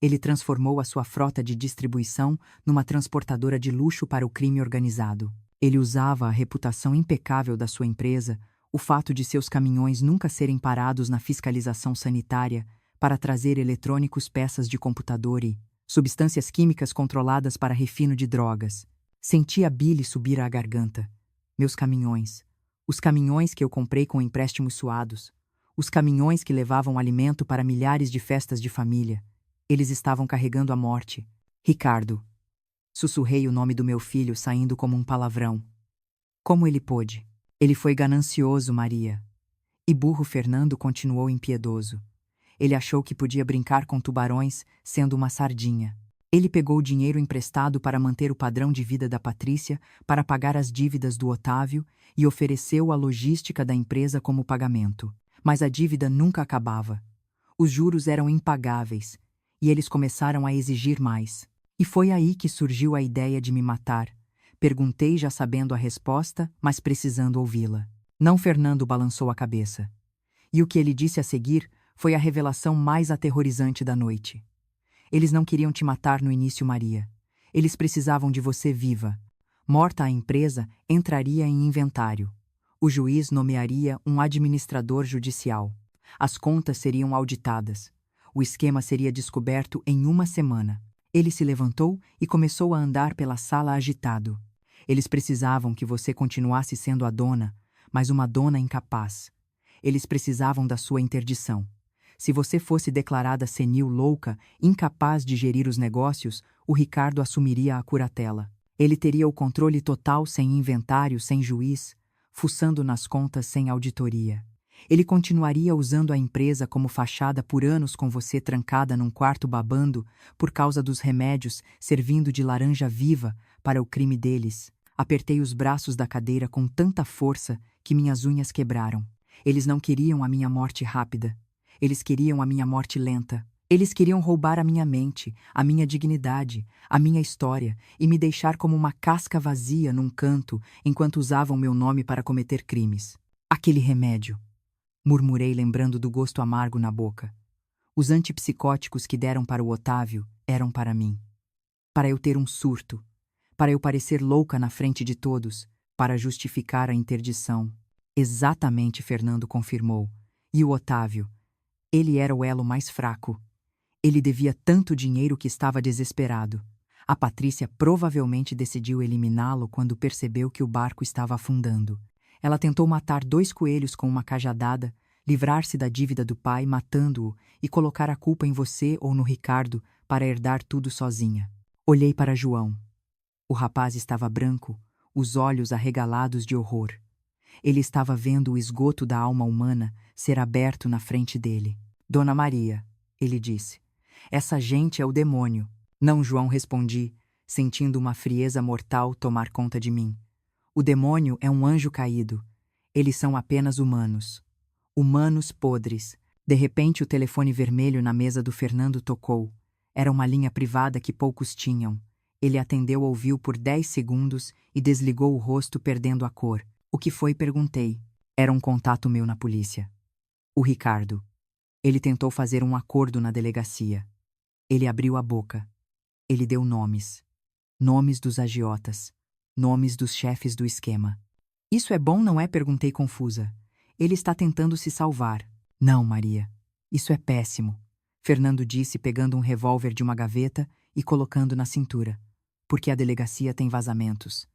Ele transformou a sua frota de distribuição numa transportadora de luxo para o crime organizado. Ele usava a reputação impecável da sua empresa, o fato de seus caminhões nunca serem parados na fiscalização sanitária, para trazer eletrônicos, peças de computador e substâncias químicas controladas para refino de drogas. Senti a bile subir à garganta. Meus caminhões. Os caminhões que eu comprei com empréstimos suados. Os caminhões que levavam alimento para milhares de festas de família. Eles estavam carregando a morte. Ricardo. Sussurrei o nome do meu filho saindo como um palavrão. Como ele pôde? Ele foi ganancioso, Maria. E burro Fernando continuou impiedoso. Ele achou que podia brincar com tubarões, sendo uma sardinha. Ele pegou o dinheiro emprestado para manter o padrão de vida da Patrícia, para pagar as dívidas do Otávio e ofereceu a logística da empresa como pagamento. Mas a dívida nunca acabava. Os juros eram impagáveis e eles começaram a exigir mais. E foi aí que surgiu a ideia de me matar. Perguntei já sabendo a resposta, mas precisando ouvi-la. Não, Fernando balançou a cabeça. E o que ele disse a seguir foi a revelação mais aterrorizante da noite. Eles não queriam te matar no início, Maria. Eles precisavam de você viva. Morta a empresa, entraria em inventário. O juiz nomearia um administrador judicial. As contas seriam auditadas. O esquema seria descoberto em uma semana. Ele se levantou e começou a andar pela sala agitado. Eles precisavam que você continuasse sendo a dona, mas uma dona incapaz. Eles precisavam da sua interdição. Se você fosse declarada senil louca, incapaz de gerir os negócios, o Ricardo assumiria a curatela. Ele teria o controle total sem inventário, sem juiz, fuçando nas contas sem auditoria. Ele continuaria usando a empresa como fachada por anos com você trancada num quarto babando por causa dos remédios, servindo de laranja viva para o crime deles. Apertei os braços da cadeira com tanta força que minhas unhas quebraram. Eles não queriam a minha morte rápida. Eles queriam a minha morte lenta. Eles queriam roubar a minha mente, a minha dignidade, a minha história e me deixar como uma casca vazia num canto enquanto usavam meu nome para cometer crimes. Aquele remédio. Murmurei lembrando do gosto amargo na boca. Os antipsicóticos que deram para o Otávio eram para mim. Para eu ter um surto. Para eu parecer louca na frente de todos. Para justificar a interdição. Exatamente, Fernando confirmou. E o Otávio? Ele era o elo mais fraco. Ele devia tanto dinheiro que estava desesperado. A Patrícia provavelmente decidiu eliminá-lo quando percebeu que o barco estava afundando. Ela tentou matar 2 coelhos com uma cajadada, livrar-se da dívida do pai matando-o e colocar a culpa em você ou no Ricardo para herdar tudo sozinha. Olhei para João. O rapaz estava branco, os olhos arregalados de horror. Ele estava vendo o esgoto da alma humana ser aberto na frente dele. Dona Maria, ele disse, essa gente é o demônio. Não, João, respondi, sentindo uma frieza mortal tomar conta de mim. O demônio é um anjo caído. Eles são apenas humanos. Humanos podres. De repente o telefone vermelho na mesa do Fernando tocou. Era uma linha privada que poucos tinham. Ele atendeu, ouviu por 10 segundos e desligou o rosto perdendo a cor. O que foi? Perguntei. Era um contato meu na polícia. O Ricardo. Ele tentou fazer um acordo na delegacia. Ele abriu a boca. Ele deu nomes. Nomes dos agiotas. Nomes dos chefes do esquema. Isso é bom, não é? Perguntei confusa. Ele está tentando se salvar. Não, Maria. Isso é péssimo. Fernando disse pegando um revólver de uma gaveta e colocando na cintura. Porque a delegacia tem vazamentos.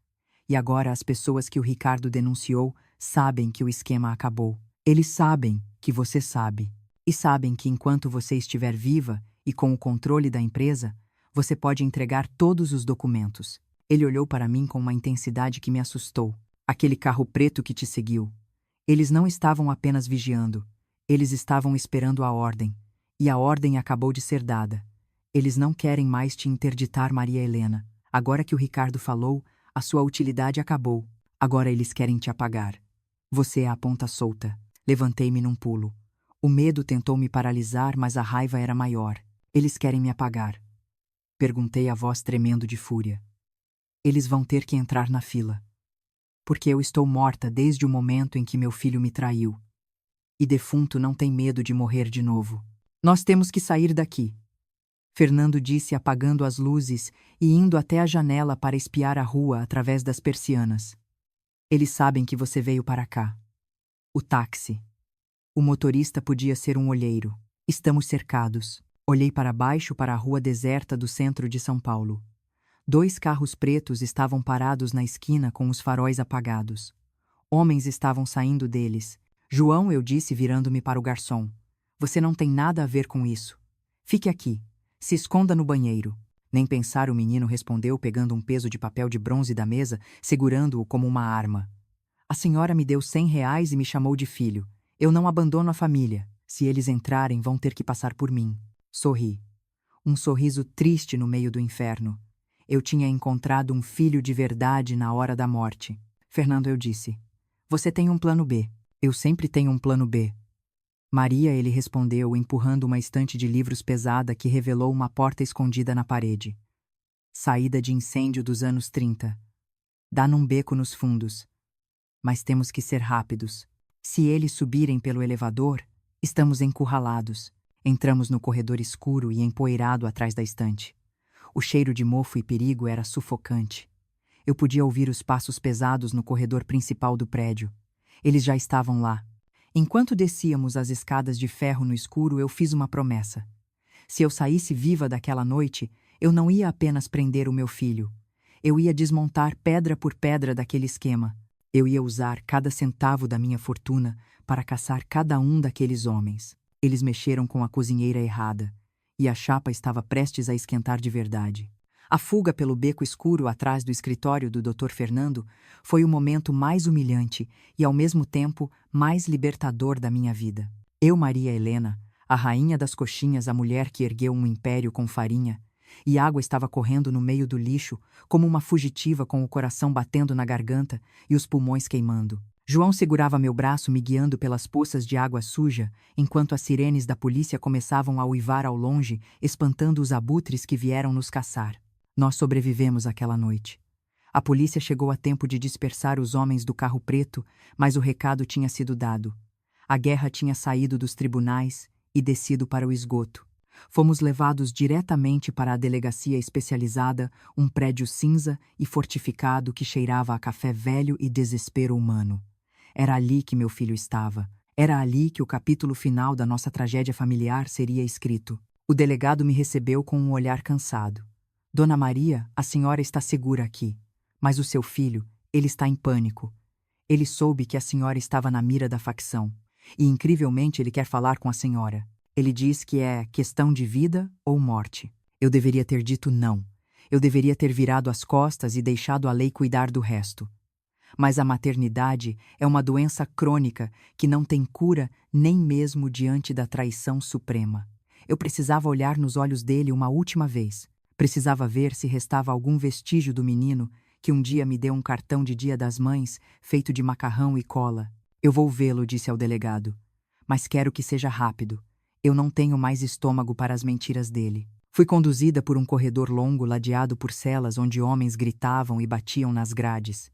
E agora as pessoas que o Ricardo denunciou sabem que o esquema acabou. Eles sabem que você sabe. E sabem que enquanto você estiver viva e com o controle da empresa, você pode entregar todos os documentos. Ele olhou para mim com uma intensidade que me assustou. Aquele carro preto que te seguiu. Eles não estavam apenas vigiando. Eles estavam esperando a ordem. E a ordem acabou de ser dada. Eles não querem mais te interditar, Maria Helena. Agora que o Ricardo falou, a sua utilidade acabou. Agora eles querem te apagar. Você é a ponta solta. Levantei-me num pulo. O medo tentou me paralisar, mas a raiva era maior. Eles querem me apagar. Perguntei a voz tremendo de fúria. Eles vão ter que entrar na fila. Porque eu estou morta desde o momento em que meu filho me traiu. E defunto não tem medo de morrer de novo. Nós temos que sair daqui. Fernando disse apagando as luzes e indo até a janela para espiar a rua através das persianas. Eles sabem que você veio para cá. O táxi. O motorista podia ser um olheiro. Estamos cercados. Olhei para baixo para a rua deserta do centro de São Paulo. 2 carros pretos estavam parados na esquina com os faróis apagados. Homens estavam saindo deles. João, eu disse virando-me para o garçom. Você não tem nada a ver com isso. Fique aqui. Se esconda no banheiro. Nem pensar, o menino respondeu pegando um peso de papel de bronze da mesa, segurando-o como uma arma. A senhora me deu R$ 100 e me chamou de filho. Eu não abandono a família. Se eles entrarem, vão ter que passar por mim. Sorri. Um sorriso triste no meio do inferno. Eu tinha encontrado um filho de verdade na hora da morte. Fernando, eu disse. Você tem um plano B. Eu sempre tenho um plano B. Maria, ele respondeu, empurrando uma estante de livros pesada que revelou uma porta escondida na parede. Saída de incêndio dos anos 30. Dá num beco nos fundos. Mas temos que ser rápidos. Se eles subirem pelo elevador, estamos encurralados. Entramos no corredor escuro e empoeirado atrás da estante. O cheiro de mofo e perigo era sufocante. Eu podia ouvir os passos pesados no corredor principal do prédio. Eles já estavam lá. Enquanto descíamos as escadas de ferro no escuro, eu fiz uma promessa. Se eu saísse viva daquela noite, eu não ia apenas prender o meu filho. Eu ia desmontar pedra por pedra daquele esquema. Eu ia usar cada centavo da minha fortuna para caçar cada um daqueles homens. Eles mexeram com a cozinheira errada, e a chapa estava prestes a esquentar de verdade. A fuga pelo beco escuro atrás do escritório do Dr. Fernando foi o momento mais humilhante e, ao mesmo tempo, mais libertador da minha vida. Eu, Maria Helena, a rainha das coxinhas, a mulher que ergueu um império com farinha, e água estava correndo no meio do lixo, como uma fugitiva com o coração batendo na garganta e os pulmões queimando. João segurava meu braço, me guiando pelas poças de água suja, enquanto as sirenes da polícia começavam a uivar ao longe, espantando os abutres que vieram nos caçar. Nós sobrevivemos aquela noite. A polícia chegou a tempo de dispersar os homens do carro preto, mas o recado tinha sido dado. A guerra tinha saído dos tribunais e descido para o esgoto. Fomos levados diretamente para a delegacia especializada, um prédio cinza e fortificado que cheirava a café velho e desespero humano. Era ali que meu filho estava. Era ali que o capítulo final da nossa tragédia familiar seria escrito. O delegado me recebeu com um olhar cansado. Dona Maria, a senhora está segura aqui. Mas o seu filho, ele está em pânico. Ele soube que a senhora estava na mira da facção. E, incrivelmente, ele quer falar com a senhora. Ele diz que é questão de vida ou morte. Eu deveria ter dito não. Eu deveria ter virado as costas e deixado a lei cuidar do resto. Mas a maternidade é uma doença crônica que não tem cura nem mesmo diante da traição suprema. Eu precisava olhar nos olhos dele uma última vez. Precisava ver se restava algum vestígio do menino que um dia me deu um cartão de Dia das Mães feito de macarrão e cola. Eu vou vê-lo, disse ao delegado. Mas quero que seja rápido. Eu não tenho mais estômago para as mentiras dele. Fui conduzida por um corredor longo ladeado por celas onde homens gritavam e batiam nas grades.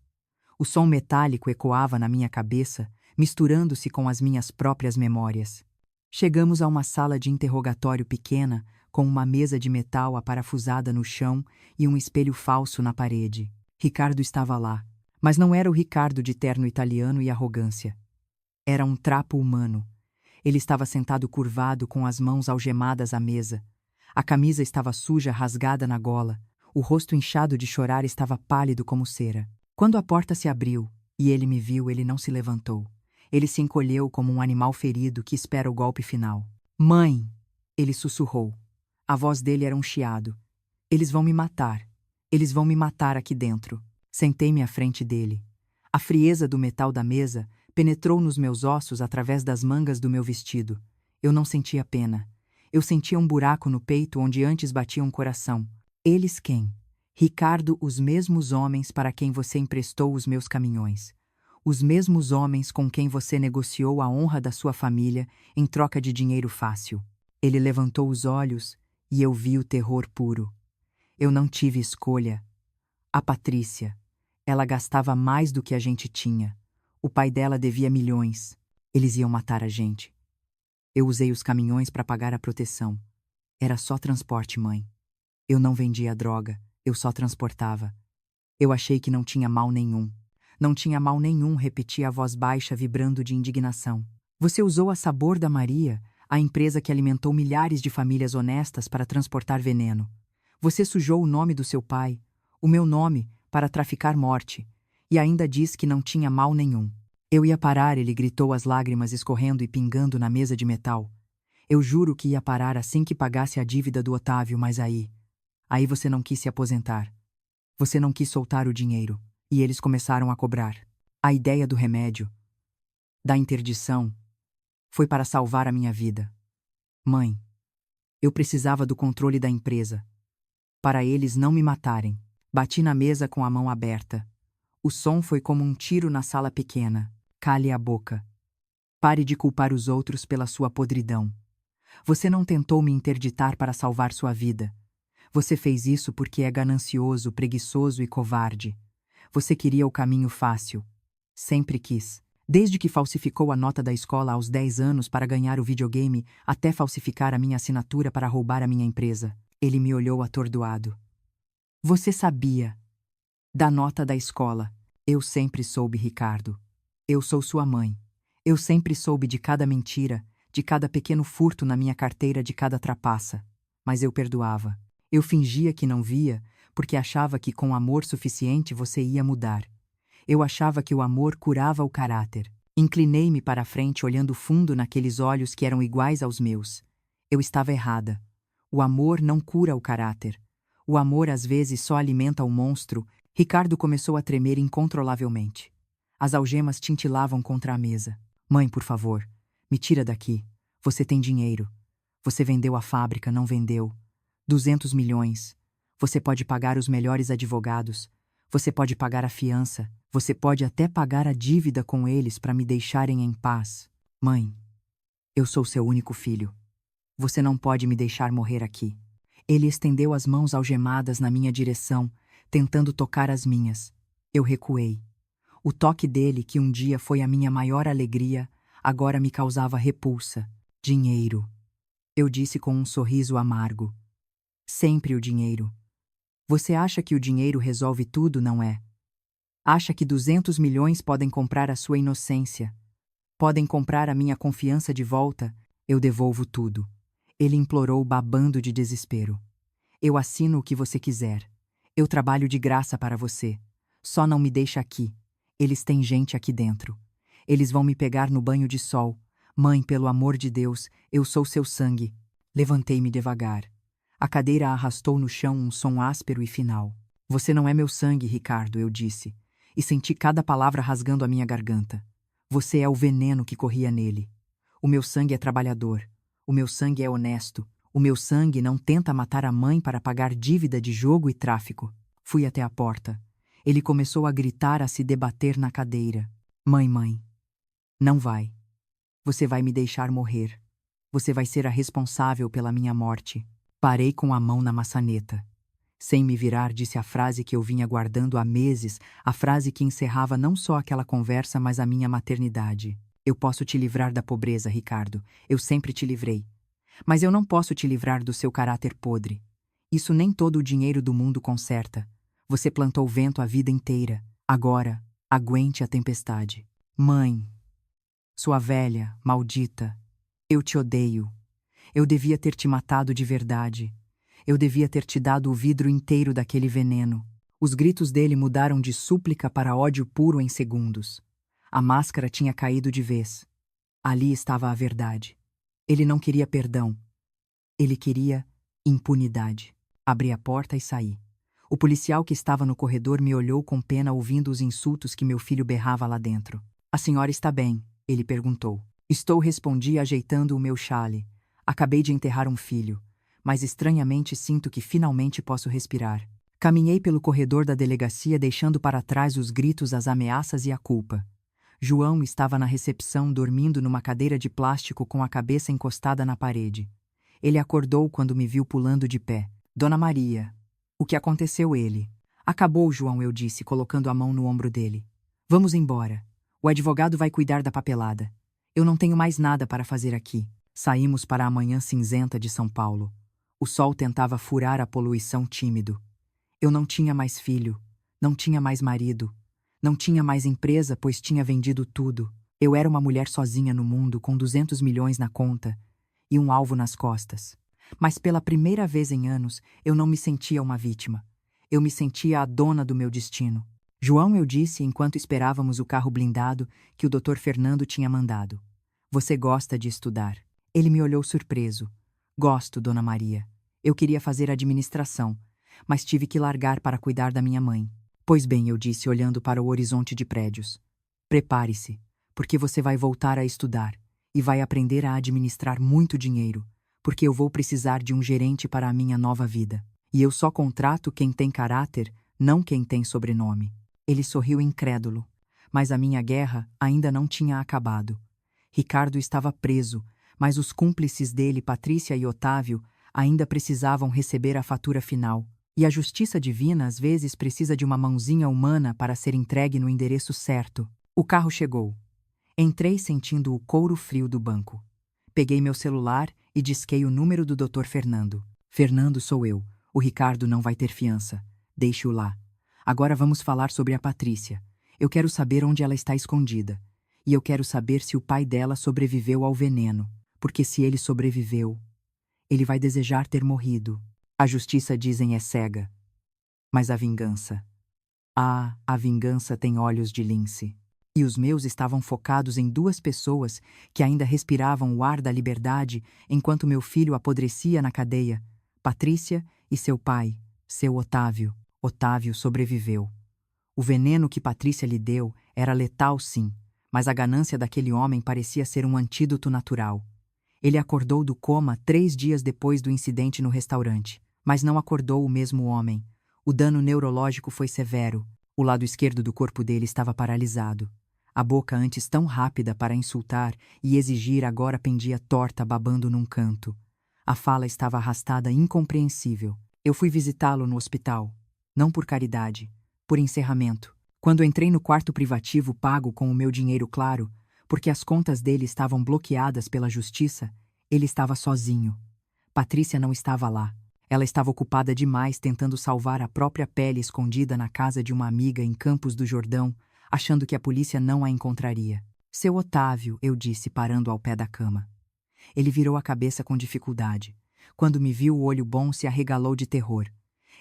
O som metálico ecoava na minha cabeça, misturando-se com as minhas próprias memórias. Chegamos a uma sala de interrogatório pequena, com uma mesa de metal aparafusada no chão e um espelho falso na parede. Ricardo estava lá, mas não era o Ricardo de terno italiano e arrogância. Era um trapo humano. Ele estava sentado curvado com as mãos algemadas à mesa. A camisa estava suja, rasgada na gola. O rosto inchado de chorar estava pálido como cera. Quando a porta se abriu e ele me viu, ele não se levantou. Ele se encolheu como um animal ferido que espera o golpe final. Mãe! Ele sussurrou. A voz dele era um chiado. Eles vão me matar. Eles vão me matar aqui dentro. Sentei-me à frente dele. A frieza do metal da mesa penetrou nos meus ossos através das mangas do meu vestido. Eu não sentia pena. Eu sentia um buraco no peito onde antes batia um coração. Eles quem? Ricardo, os mesmos homens para quem você emprestou os meus caminhões. Os mesmos homens com quem você negociou a honra da sua família em troca de dinheiro fácil. Ele levantou os olhos e eu vi o terror puro. Eu não tive escolha. A Patrícia. Ela gastava mais do que a gente tinha. O pai dela devia milhões. Eles iam matar a gente. Eu usei os caminhões para pagar a proteção. Era só transporte, mãe. Eu não vendia droga, eu só transportava. Eu achei que não tinha mal nenhum. Não tinha mal nenhum, repetia a voz baixa, vibrando de indignação. Você usou a Sabor da Maria, a empresa que alimentou milhares de famílias honestas para transportar veneno. Você sujou o nome do seu pai, o meu nome, para traficar morte, e ainda diz que não tinha mal nenhum. Eu ia parar, ele gritou, as lágrimas escorrendo e pingando na mesa de metal. Eu juro que ia parar assim que pagasse a dívida do Otávio, mas aí você não quis se aposentar. Você não quis soltar o dinheiro, e eles começaram a cobrar. A ideia do remédio, da interdição, foi para salvar a minha vida. Mãe, eu precisava do controle da empresa, para eles não me matarem. Bati na mesa com a mão aberta. O som foi como um tiro na sala pequena. Cale a boca. Pare de culpar os outros pela sua podridão. Você não tentou me interditar para salvar sua vida. Você fez isso porque é ganancioso, preguiçoso e covarde. Você queria o caminho fácil. Sempre quis. Desde que falsificou a nota da escola aos 10 anos para ganhar o videogame, até falsificar a minha assinatura para roubar a minha empresa. Ele me olhou atordoado. Você sabia da nota da escola. Eu sempre soube, Ricardo. Eu sou sua mãe. Eu sempre soube de cada mentira, de cada pequeno furto na minha carteira, de cada trapaça. Mas eu perdoava. Eu fingia que não via, porque achava que com amor suficiente você ia mudar. Eu achava que o amor curava o caráter. Inclinei-me para a frente, olhando fundo naqueles olhos que eram iguais aos meus. Eu estava errada. O amor não cura o caráter. O amor às vezes só alimenta o monstro. Ricardo começou a tremer incontrolavelmente. As algemas tintilavam contra a mesa. Mãe, por favor, me tira daqui. Você tem dinheiro. Você vendeu a fábrica, não vendeu. 200 milhões. Você pode pagar os melhores advogados. Você pode pagar a fiança. Você pode até pagar a dívida com eles para me deixarem em paz. Mãe, eu sou seu único filho. Você não pode me deixar morrer aqui. Ele estendeu as mãos algemadas na minha direção, tentando tocar as minhas. Eu recuei. O toque dele, que um dia foi a minha maior alegria, agora me causava repulsa. Dinheiro. Eu disse com um sorriso amargo. Sempre o dinheiro. Você acha que o dinheiro resolve tudo, não é? Acha que 200 milhões podem comprar a sua inocência? Podem comprar a minha confiança de volta? Eu devolvo tudo. Ele implorou, babando de desespero. Eu assino o que você quiser. Eu trabalho de graça para você. Só não me deixa aqui. Eles têm gente aqui dentro. Eles vão me pegar no banho de sol. Mãe, pelo amor de Deus, eu sou seu sangue. Levantei-me devagar. A cadeira arrastou no chão um som áspero e final. Você não é meu sangue, Ricardo, eu disse, e senti cada palavra rasgando a minha garganta. Você é o veneno que corria nele. O meu sangue é trabalhador. O meu sangue é honesto. O meu sangue não tenta matar a mãe para pagar dívida de jogo e tráfico. Fui até a porta. Ele começou a gritar, a se debater na cadeira. Mãe, não vai. Você vai me deixar morrer. Você vai ser a responsável pela minha morte. Parei com a mão na maçaneta. Sem me virar, disse a frase que eu vinha guardando há meses, a frase que encerrava não só aquela conversa, mas a minha maternidade. Eu posso te livrar da pobreza, Ricardo. Eu sempre te livrei. Mas eu não posso te livrar do seu caráter podre. Isso nem todo o dinheiro do mundo conserta. Você plantou vento a vida inteira. Agora, aguente a tempestade. Mãe, sua velha, maldita, eu te odeio. Eu devia ter te matado de verdade. Eu devia ter te dado o vidro inteiro daquele veneno. Os gritos dele mudaram de súplica para ódio puro em segundos. A máscara tinha caído de vez. Ali estava a verdade. Ele não queria perdão. Ele queria impunidade. Abri a porta e saí. O policial que estava no corredor me olhou com pena, ouvindo os insultos que meu filho berrava lá dentro. A senhora está bem? Ele perguntou. Estou, respondi, ajeitando o meu chale. Acabei de enterrar um filho, mas estranhamente sinto que finalmente posso respirar. Caminhei pelo corredor da delegacia, deixando para trás os gritos, as ameaças e a culpa. João estava na recepção, dormindo numa cadeira de plástico com a cabeça encostada na parede. Ele acordou quando me viu pulando de pé. Dona Maria. O que aconteceu? Ele. Acabou, João, eu disse, colocando a mão no ombro dele. Vamos embora. O advogado vai cuidar da papelada. Eu não tenho mais nada para fazer aqui. Saímos para a manhã cinzenta de São Paulo. O sol tentava furar a poluição tímido. Eu não tinha mais filho, não tinha mais marido, não tinha mais empresa, pois tinha vendido tudo. Eu era uma mulher sozinha no mundo, com 200 milhões na conta e um alvo nas costas. Mas pela primeira vez em anos, eu não me sentia uma vítima. Eu me sentia a dona do meu destino. João, eu disse enquanto esperávamos o carro blindado que o Dr. Fernando tinha mandado. Você gosta de estudar. Ele me olhou surpreso. Gosto, Dona Maria. Eu queria fazer administração, mas tive que largar para cuidar da minha mãe. Pois bem, eu disse olhando para o horizonte de prédios. Prepare-se, porque você vai voltar a estudar e vai aprender a administrar muito dinheiro, porque eu vou precisar de um gerente para a minha nova vida. E eu só contrato quem tem caráter, não quem tem sobrenome. Ele sorriu incrédulo, mas a minha guerra ainda não tinha acabado. Ricardo estava preso, mas os cúmplices dele, Patrícia e Otávio, ainda precisavam receber a fatura final. E a justiça divina às vezes precisa de uma mãozinha humana para ser entregue no endereço certo. O carro chegou. Entrei sentindo o couro frio do banco. Peguei meu celular e disquei o número do Dr. Fernando. Fernando, sou eu. O Ricardo não vai ter fiança. Deixe-o lá. Agora vamos falar sobre a Patrícia. Eu quero saber onde ela está escondida. E eu quero saber se o pai dela sobreviveu ao veneno. Porque se ele sobreviveu, ele vai desejar ter morrido. A justiça, dizem, é cega. Mas a vingança... Ah, a vingança tem olhos de lince. E os meus estavam focados em duas pessoas que ainda respiravam o ar da liberdade enquanto meu filho apodrecia na cadeia. Patrícia e seu pai, seu Otávio. Otávio sobreviveu. O veneno que Patrícia lhe deu era letal, sim, mas a ganância daquele homem parecia ser um antídoto natural. Ele acordou do coma 3 dias depois do incidente no restaurante, mas não acordou o mesmo homem. O dano neurológico foi severo. O lado esquerdo do corpo dele estava paralisado. A boca, antes tão rápida para insultar e exigir, agora pendia torta, babando num canto. A fala estava arrastada, incompreensível. Eu fui visitá-lo no hospital. Não por caridade, por encerramento. Quando entrei no quarto privativo pago com o meu dinheiro, claro, porque as contas dele estavam bloqueadas pela justiça, ele estava sozinho. Patrícia não estava lá. Ela estava ocupada demais tentando salvar a própria pele escondida na casa de uma amiga em Campos do Jordão, achando que a polícia não a encontraria. Seu Otávio, eu disse, parando ao pé da cama. Ele virou a cabeça com dificuldade. Quando me viu, o olho bom se arregalou de terror.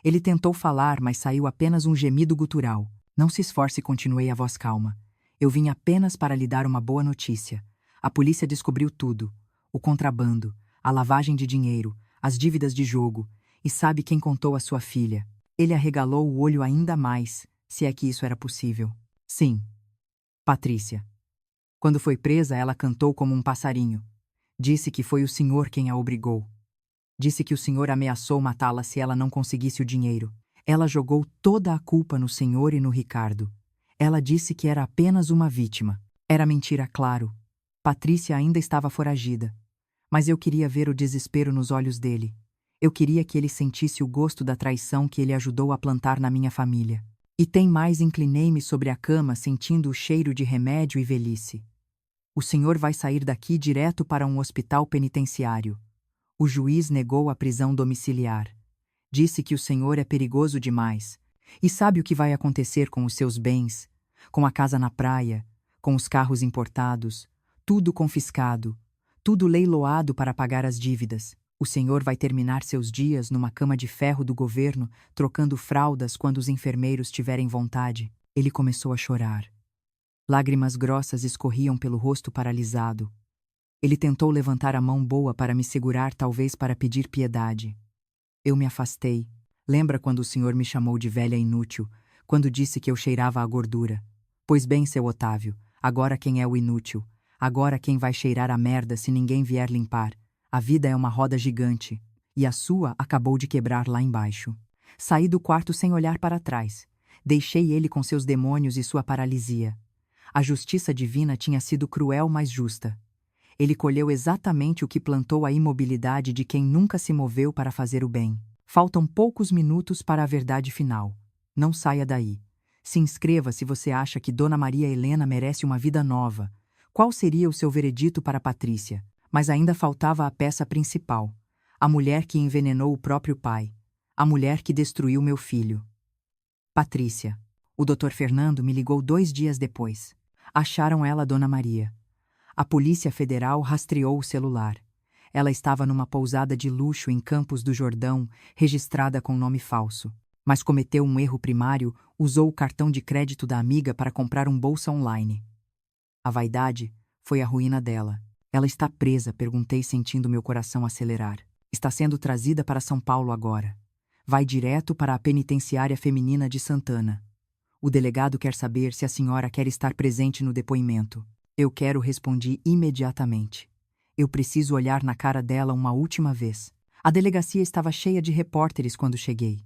Ele tentou falar, mas saiu apenas um gemido gutural. Não se esforce, continuei a voz calma. Eu vim apenas para lhe dar uma boa notícia. A polícia descobriu tudo. O contrabando, a lavagem de dinheiro, as dívidas de jogo. E sabe quem contou a sua filha? Ele arregalou o olho ainda mais, se é que isso era possível. Sim. Patrícia. Quando foi presa, ela cantou como um passarinho. Disse que foi o senhor quem a obrigou. Disse que o senhor ameaçou matá-la se ela não conseguisse o dinheiro. Ela jogou toda a culpa no senhor e no Ricardo. Ela disse que era apenas uma vítima. Era mentira, claro. Patrícia ainda estava foragida. Mas eu queria ver o desespero nos olhos dele. Eu queria que ele sentisse o gosto da traição que ele ajudou a plantar na minha família. E tem mais, inclinei-me sobre a cama, sentindo o cheiro de remédio e velhice. O senhor vai sair daqui direto para um hospital penitenciário. O juiz negou a prisão domiciliar. Disse que o senhor é perigoso demais. E sabe o que vai acontecer com os seus bens? Com a casa na praia, com os carros importados, tudo confiscado, tudo leiloado para pagar as dívidas. O senhor vai terminar seus dias numa cama de ferro do governo, trocando fraldas quando os enfermeiros tiverem vontade. Ele começou a chorar. Lágrimas grossas escorriam pelo rosto paralisado. Ele tentou levantar a mão boa para me segurar, talvez para pedir piedade. Eu me afastei. Lembra quando o senhor me chamou de velha inútil, quando disse que eu cheirava a gordura? Pois bem, seu Otávio, agora quem é o inútil? Agora quem vai cheirar a merda se ninguém vier limpar? A vida é uma roda gigante, e a sua acabou de quebrar lá embaixo. Saí do quarto sem olhar para trás. Deixei ele com seus demônios e sua paralisia. A justiça divina tinha sido cruel, mas justa. Ele colheu exatamente o que plantou a imobilidade de quem nunca se moveu para fazer o bem. Faltam poucos minutos para a verdade final. Não saia daí. Se inscreva se você acha que Dona Maria Helena merece uma vida nova. Qual seria o seu veredito para Patrícia? Mas ainda faltava a peça principal. A mulher que envenenou o próprio pai. A mulher que destruiu meu filho. Patrícia. O Dr. Fernando me ligou 2 dias depois. Acharam ela, Dona Maria. A Polícia Federal rastreou o celular. Ela estava numa pousada de luxo em Campos do Jordão, registrada com nome falso. Mas cometeu um erro primário, usou o cartão de crédito da amiga para comprar um bolsa online. A vaidade foi a ruína dela. Ela está presa, perguntei sentindo meu coração acelerar. Está sendo trazida para São Paulo agora. Vai direto para a penitenciária feminina de Santana. O delegado quer saber se a senhora quer estar presente no depoimento. Eu quero, respondi imediatamente. Eu preciso olhar na cara dela uma última vez. A delegacia estava cheia de repórteres quando cheguei.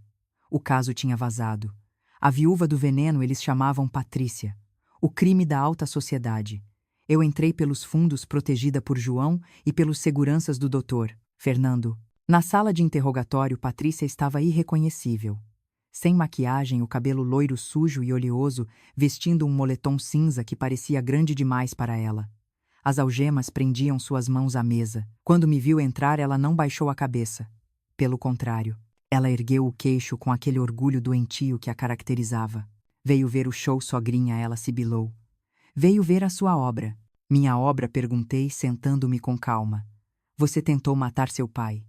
O caso tinha vazado. A viúva do veneno eles chamavam Patrícia. O crime da alta sociedade. Eu entrei pelos fundos protegida por João e pelos seguranças do doutor, Fernando. Na sala de interrogatório, Patrícia estava irreconhecível. Sem maquiagem, o cabelo loiro sujo e oleoso, vestindo um moletom cinza que parecia grande demais para ela. As algemas prendiam suas mãos à mesa. Quando me viu entrar, ela não baixou a cabeça. Pelo contrário, ela ergueu o queixo com aquele orgulho doentio que a caracterizava. Veio ver o show, sogrinha, ela sibilou. Veio ver a sua obra. Minha obra, perguntei, sentando-me com calma. Você tentou matar seu pai.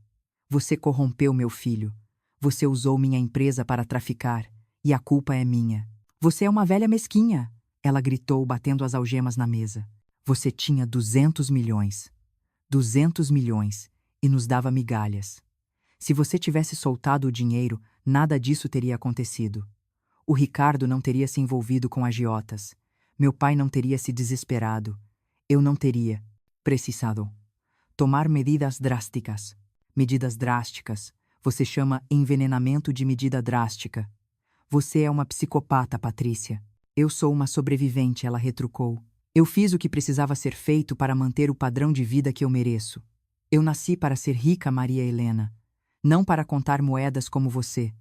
Você corrompeu meu filho. Você usou minha empresa para traficar, e a culpa é minha. Você é uma velha mesquinha, ela gritou, batendo as algemas na mesa. Você tinha 200 milhões. 200 milhões, e nos dava migalhas. Se você tivesse soltado o dinheiro, nada disso teria acontecido. O Ricardo não teria se envolvido com agiotas. Meu pai não teria se desesperado. Eu não teria precisado tomar medidas drásticas. Medidas drásticas. Você chama envenenamento de medida drástica. Você é uma psicopata, Patrícia. Eu sou uma sobrevivente, ela retrucou. Eu fiz o que precisava ser feito para manter o padrão de vida que eu mereço. Eu nasci para ser rica, Maria Helena. Não para contar moedas como você.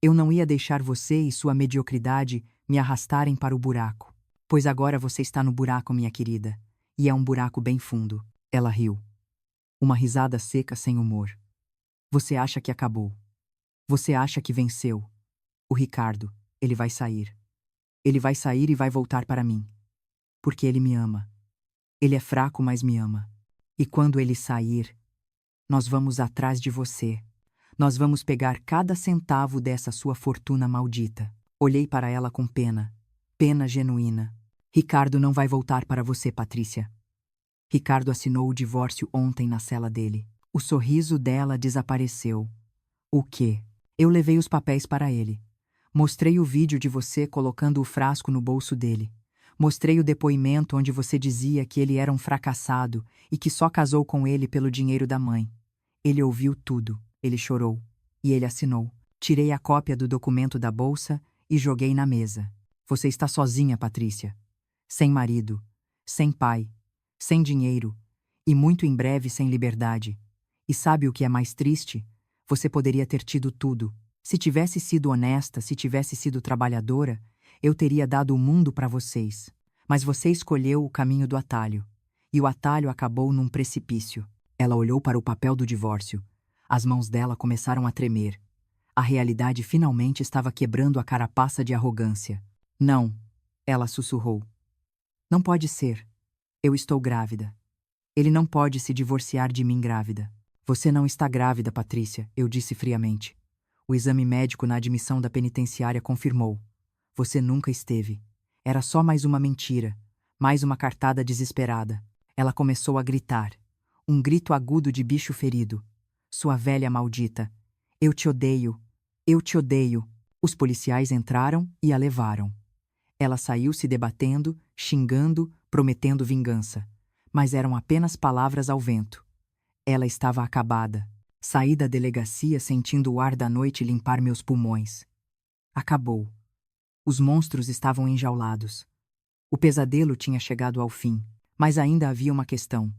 Eu não ia deixar você e sua mediocridade me arrastarem para o buraco. Pois agora você está no buraco, minha querida. E é um buraco bem fundo. Ela riu. Uma risada seca sem humor. Você acha que acabou. Você acha que venceu. O Ricardo, ele vai sair. Ele vai sair e vai voltar para mim. Porque ele me ama. Ele é fraco, mas me ama. E quando ele sair, nós vamos atrás de você. Nós vamos pegar cada centavo dessa sua fortuna maldita. Olhei para ela com pena. Pena genuína. Ricardo não vai voltar para você, Patrícia. Ricardo assinou o divórcio ontem na cela dele. O sorriso dela desapareceu. O quê? Eu levei os papéis para ele. Mostrei o vídeo de você colocando o frasco no bolso dele. Mostrei o depoimento onde você dizia que ele era um fracassado e que só casou com ele pelo dinheiro da mãe. Ele ouviu tudo. Ele chorou. E ele assinou. Tirei a cópia do documento da bolsa e joguei na mesa. Você está sozinha, Patrícia. Sem marido. Sem pai. Sem dinheiro. E muito em breve sem liberdade. E sabe o que é mais triste? Você poderia ter tido tudo. Se tivesse sido honesta, se tivesse sido trabalhadora, eu teria dado o mundo para vocês. Mas você escolheu o caminho do atalho. E o atalho acabou num precipício. Ela olhou para o papel do divórcio. As mãos dela começaram a tremer. A realidade finalmente estava quebrando a carapaça de arrogância. Não, ela sussurrou. Não pode ser. Eu estou grávida. Ele não pode se divorciar de mim grávida. Você não está grávida, Patrícia, eu disse friamente. O exame médico na admissão da penitenciária confirmou. Você nunca esteve. Era só mais uma mentira, mais uma cartada desesperada. Ela começou a gritar. Um grito agudo de bicho ferido. Sua velha maldita. Eu te odeio. Eu te odeio. Os policiais entraram e a levaram. Ela saiu se debatendo, xingando, prometendo vingança. Mas eram apenas palavras ao vento. Ela estava acabada. Saí da delegacia sentindo o ar da noite limpar meus pulmões. Acabou. Os monstros estavam enjaulados. O pesadelo tinha chegado ao fim. Mas ainda havia uma questão.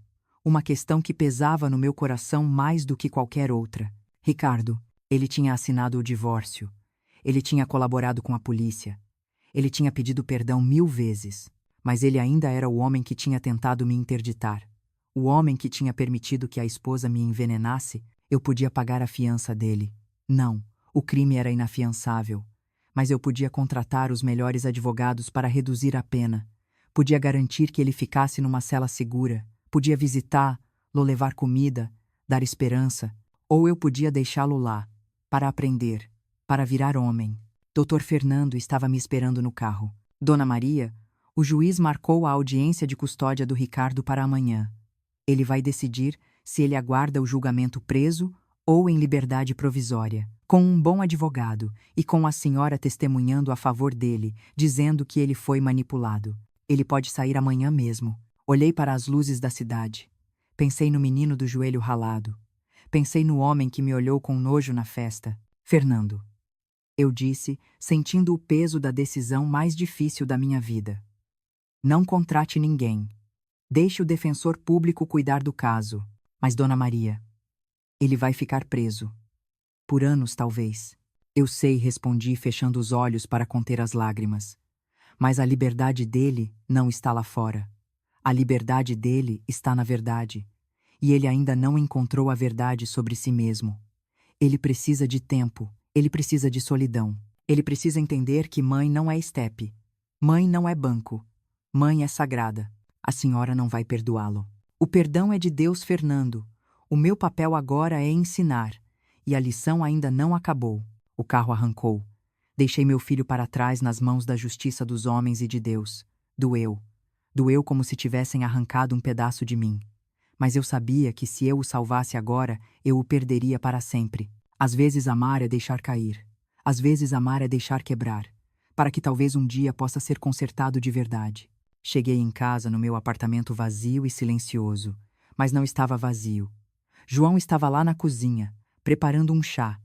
Uma questão que pesava no meu coração mais do que qualquer outra. Ricardo, ele tinha assinado o divórcio. Ele tinha colaborado com a polícia. Ele tinha pedido perdão 1000 vezes. Mas ele ainda era o homem que tinha tentado me interditar. O homem que tinha permitido que a esposa me envenenasse. Eu podia pagar a fiança dele. Não, o crime era inafiançável. Mas eu podia contratar os melhores advogados para reduzir a pena. Podia garantir que ele ficasse numa cela segura. Podia visitá-lo, levar comida, dar esperança. Ou eu podia deixá-lo lá, para aprender, para virar homem. Dr. Fernando estava me esperando no carro. Dona Maria, o juiz marcou a audiência de custódia do Ricardo para amanhã. Ele vai decidir se ele aguarda o julgamento preso ou em liberdade provisória. Com um bom advogado e com a senhora testemunhando a favor dele, dizendo que ele foi manipulado. Ele pode sair amanhã mesmo. Olhei para as luzes da cidade. Pensei no menino do joelho ralado. Pensei no homem que me olhou com nojo na festa. Fernando. Eu disse, sentindo o peso da decisão mais difícil da minha vida. Não contrate ninguém. Deixe o defensor público cuidar do caso. Mas, Dona Maria, ele vai ficar preso. Por anos, talvez. Eu sei, respondi, fechando os olhos para conter as lágrimas. Mas a liberdade dele não está lá fora. A liberdade dele está na verdade. E ele ainda não encontrou a verdade sobre si mesmo. Ele precisa de tempo. Ele precisa de solidão. Ele precisa entender que mãe não é estepe. Mãe não é banco. Mãe é sagrada. A senhora não vai perdoá-lo. O perdão é de Deus, Fernando. O meu papel agora é ensinar. E a lição ainda não acabou. O carro arrancou. Deixei meu filho para trás nas mãos da justiça dos homens e de Deus. Doeu. Doeu como se tivessem arrancado um pedaço de mim. Mas eu sabia que se eu o salvasse agora, eu o perderia para sempre. Às vezes amar é deixar cair. Às vezes amar é deixar quebrar. Para que talvez um dia possa ser consertado de verdade. Cheguei em casa no meu apartamento vazio e silencioso. Mas não estava vazio. João estava lá na cozinha, preparando um chá.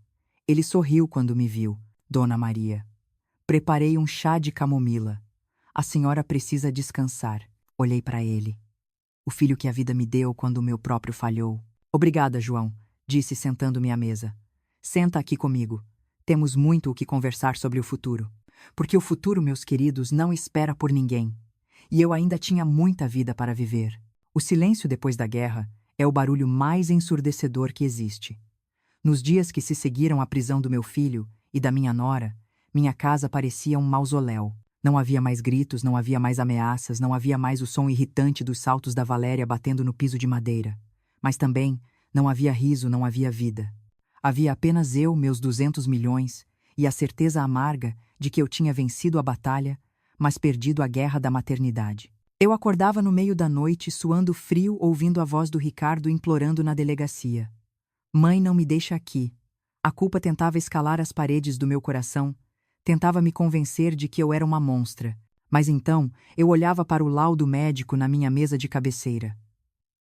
Ele sorriu quando me viu. Dona Maria. Preparei um chá de camomila. A senhora precisa descansar. Olhei para ele. O filho que a vida me deu quando o meu próprio falhou. Obrigada, João, disse sentando-me à mesa. Senta aqui comigo. Temos muito o que conversar sobre o futuro. Porque o futuro, meus queridos, não espera por ninguém. E eu ainda tinha muita vida para viver. O silêncio depois da guerra é o barulho mais ensurdecedor que existe. Nos dias que se seguiram à prisão do meu filho e da minha nora, minha casa parecia um mausoléu. Não havia mais gritos, não havia mais ameaças, não havia mais o som irritante dos saltos da Valéria batendo no piso de madeira. Mas também não havia riso, não havia vida. Havia apenas eu, meus 200 milhões, e a certeza amarga de que eu tinha vencido a batalha, mas perdido a guerra da maternidade. Eu acordava no meio da noite, suando frio, ouvindo a voz do Ricardo implorando na delegacia. Mãe, não me deixa aqui. A culpa tentava escalar as paredes do meu coração, tentava me convencer de que eu era uma monstra. Mas então eu olhava para o laudo médico na minha mesa de cabeceira.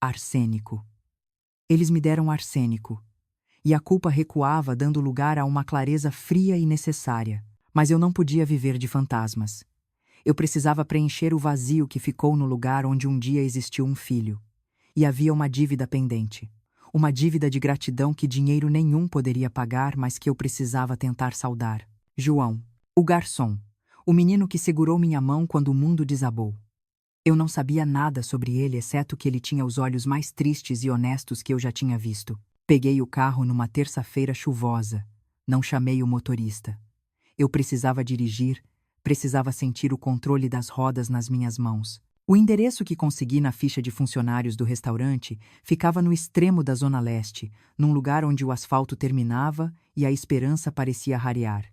Arsênico. Eles me deram arsênico. E a culpa recuava, dando lugar a uma clareza fria e necessária. Mas eu não podia viver de fantasmas. Eu precisava preencher o vazio que ficou no lugar onde um dia existiu um filho. E havia uma dívida pendente. Uma dívida de gratidão que dinheiro nenhum poderia pagar, mas que eu precisava tentar saldar. João, o garçom, o menino que segurou minha mão quando o mundo desabou. Eu não sabia nada sobre ele, exceto que ele tinha os olhos mais tristes e honestos que eu já tinha visto. Peguei o carro numa terça-feira chuvosa. Não chamei o motorista. Eu precisava dirigir, precisava sentir o controle das rodas nas minhas mãos. O endereço que consegui na ficha de funcionários do restaurante ficava no extremo da Zona Leste, num lugar onde o asfalto terminava e a esperança parecia rarear.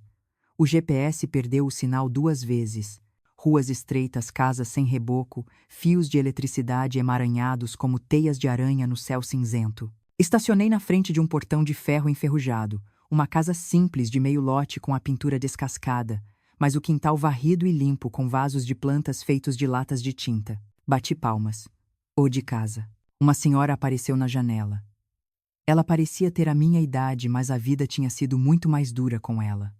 O GPS perdeu o sinal 2 vezes. Ruas estreitas, casas sem reboco, fios de eletricidade emaranhados como teias de aranha no céu cinzento. Estacionei na frente de um portão de ferro enferrujado, uma casa simples de meio lote com a pintura descascada, mas o quintal varrido e limpo com vasos de plantas feitos de latas de tinta. Bati palmas. O de casa. Uma senhora apareceu na janela. Ela parecia ter a minha idade, mas a vida tinha sido muito mais dura com ela.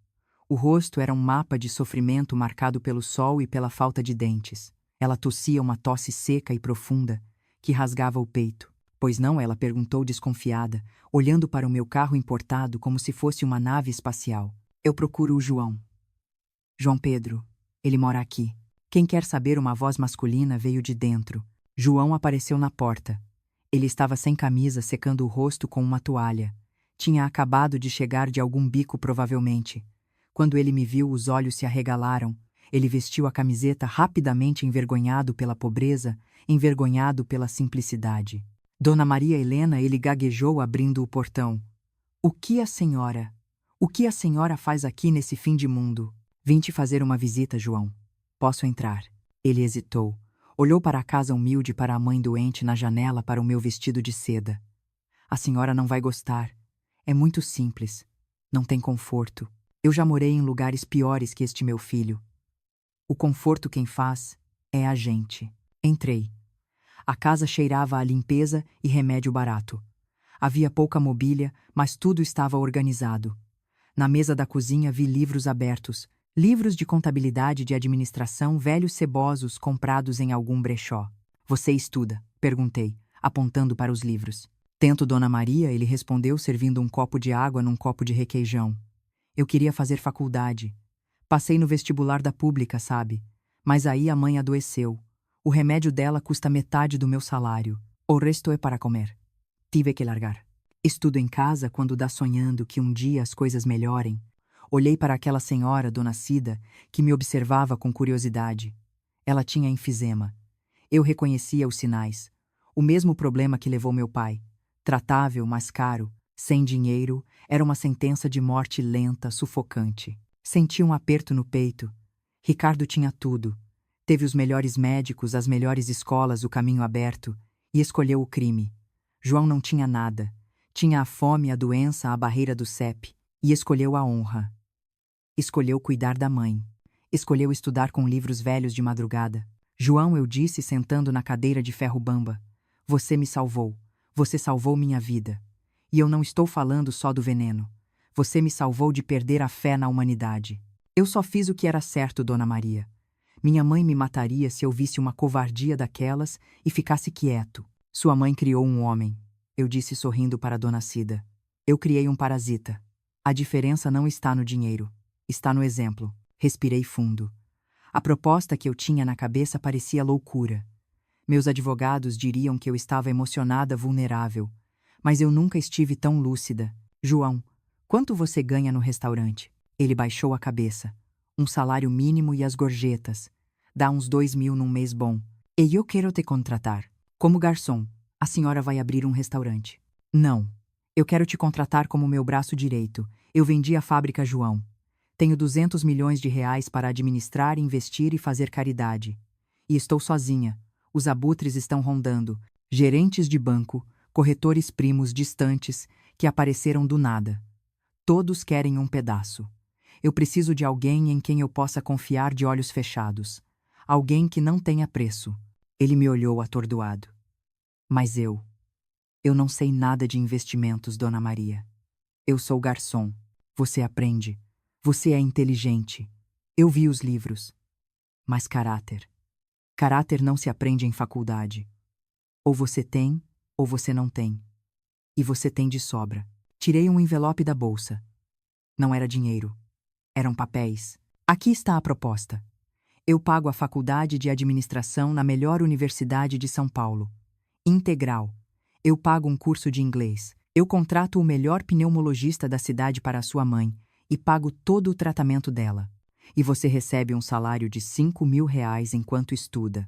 O rosto era um mapa de sofrimento marcado pelo sol e pela falta de dentes. Ela tossia uma tosse seca e profunda, que rasgava o peito. Pois não, ela perguntou desconfiada, olhando para o meu carro importado como se fosse uma nave espacial. Eu procuro o João. João Pedro. Ele mora aqui. Quem quer saber? Uma voz masculina veio de dentro. João apareceu na porta. Ele estava sem camisa, secando o rosto com uma toalha. Tinha acabado de chegar de algum bico, provavelmente. Quando ele me viu, os olhos se arregalaram. Ele vestiu a camiseta rapidamente, envergonhado pela pobreza, envergonhado pela simplicidade. Dona Maria Helena, ele gaguejou abrindo o portão. O que a senhora? O que a senhora faz aqui nesse fim de mundo? Vim te fazer uma visita, João. Posso entrar? Ele hesitou. Olhou para a casa humilde, para a mãe doente na janela, para o meu vestido de seda. A senhora não vai gostar. É muito simples. Não tem conforto. Eu já morei em lugares piores que este meu filho. O conforto quem faz é a gente. Entrei. A casa cheirava a limpeza e remédio barato. Havia pouca mobília, mas tudo estava organizado. Na mesa da cozinha vi livros abertos, livros de contabilidade e de administração velhos cebosos comprados em algum brechó. Você estuda? Perguntei, apontando para os livros. Tento, Dona Maria, ele respondeu servindo um copo de água num copo de requeijão. Eu queria fazer faculdade. Passei no vestibular da pública, sabe? Mas aí a mãe adoeceu. O remédio dela custa metade do meu salário. O resto é para comer. Tive que largar. Estudo em casa quando dá sonhando que um dia as coisas melhorem. Olhei para aquela senhora, Dona Cida, que me observava com curiosidade. Ela tinha enfisema. Eu reconhecia os sinais. O mesmo problema que levou meu pai. Tratável, mas caro, sem dinheiro, era uma sentença de morte lenta, sufocante. Senti um aperto no peito. Ricardo tinha tudo. Teve os melhores médicos, as melhores escolas, o caminho aberto, e escolheu o crime. João não tinha nada. Tinha a fome, a doença, a barreira do CEP, e escolheu a honra. Escolheu cuidar da mãe. Escolheu estudar com livros velhos de madrugada. João, eu disse sentando na cadeira de ferro bamba, você me salvou. Você salvou minha vida. E eu não estou falando só do veneno. Você me salvou de perder a fé na humanidade. Eu só fiz o que era certo, Dona Maria. Minha mãe me mataria se eu visse uma covardia daquelas e ficasse quieto. Sua mãe criou um homem. Eu disse sorrindo para Dona Cida. Eu criei um parasita. A diferença não está no dinheiro. Está no exemplo. Respirei fundo. A proposta que eu tinha na cabeça parecia loucura. Meus advogados diriam que eu estava emocionada, vulnerável. Mas eu nunca estive tão lúcida. João, quanto você ganha no restaurante? Ele baixou a cabeça. Um salário mínimo e as gorjetas. Dá uns 2.000 num mês bom. E eu quero te contratar. Como garçom, a senhora vai abrir um restaurante. Não. Eu quero te contratar como meu braço direito. Eu vendi a fábrica João. Tenho 200 milhões de reais para administrar, investir e fazer caridade. E estou sozinha. Os abutres estão rondando. Gerentes de banco, corretores primos distantes, que apareceram do nada. Todos querem um pedaço. Eu preciso de alguém em quem eu possa confiar de olhos fechados. Alguém que não tenha preço. Ele me olhou atordoado. Mas eu não sei nada de investimentos, Dona Maria. Eu sou garçom. Você aprende. Você é inteligente. Eu vi os livros. Mas caráter. Caráter não se aprende em faculdade. Ou você tem, ou você não tem. E você tem de sobra. Tirei um envelope da bolsa. Não era dinheiro. Eram papéis. Aqui está a proposta. Eu pago a faculdade de administração na melhor universidade de São Paulo. Integral. Eu pago um curso de inglês. Eu contrato o melhor pneumologista da cidade para a sua mãe e pago todo o tratamento dela. E você recebe um salário de 5.000 reais enquanto estuda.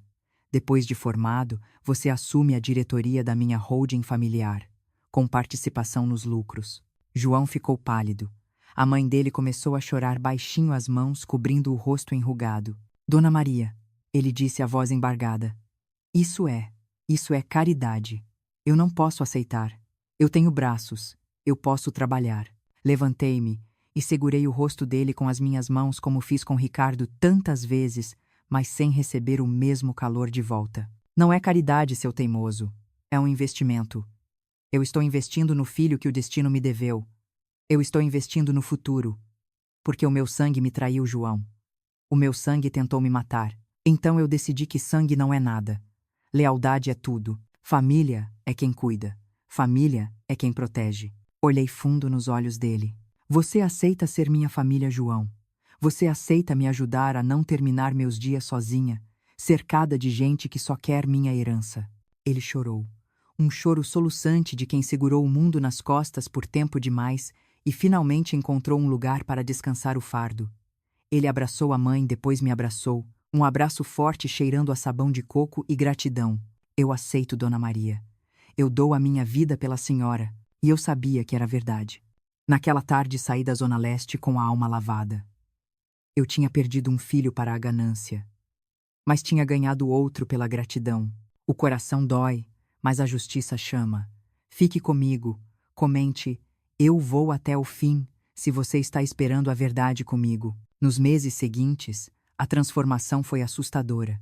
Depois de formado, você assume a diretoria da minha holding familiar, com participação nos lucros. João ficou pálido. A mãe dele começou a chorar baixinho, as mãos cobrindo o rosto enrugado. Dona Maria, ele disse a voz embargada. Isso é caridade. Eu não posso aceitar. Eu tenho braços. Eu posso trabalhar. Levantei-me e segurei o rosto dele com as minhas mãos como fiz com Ricardo tantas vezes, mas sem receber o mesmo calor de volta. Não é caridade, seu teimoso. É um investimento. Eu estou investindo no filho que o destino me deveu. Eu estou investindo no futuro. Porque o meu sangue me traiu, João. O meu sangue tentou me matar. Então eu decidi que sangue não é nada. Lealdade é tudo. Família é quem cuida. Família é quem protege. Olhei fundo nos olhos dele. Você aceita ser minha família, João? Você aceita me ajudar a não terminar meus dias sozinha, cercada de gente que só quer minha herança? Ele chorou. Um choro soluçante de quem segurou o mundo nas costas por tempo demais e finalmente encontrou um lugar para descansar o fardo. Ele abraçou a mãe, depois me abraçou, um abraço forte cheirando a sabão de coco e gratidão. Eu aceito, Dona Maria. Eu dou a minha vida pela senhora, e eu sabia que era verdade. Naquela tarde saí da Zona Leste com a alma lavada. Eu tinha perdido um filho para a ganância, mas tinha ganhado outro pela gratidão. O coração dói, mas a justiça chama. Fique comigo, comente, eu vou até o fim, se você está esperando a verdade comigo. Nos meses seguintes, a transformação foi assustadora.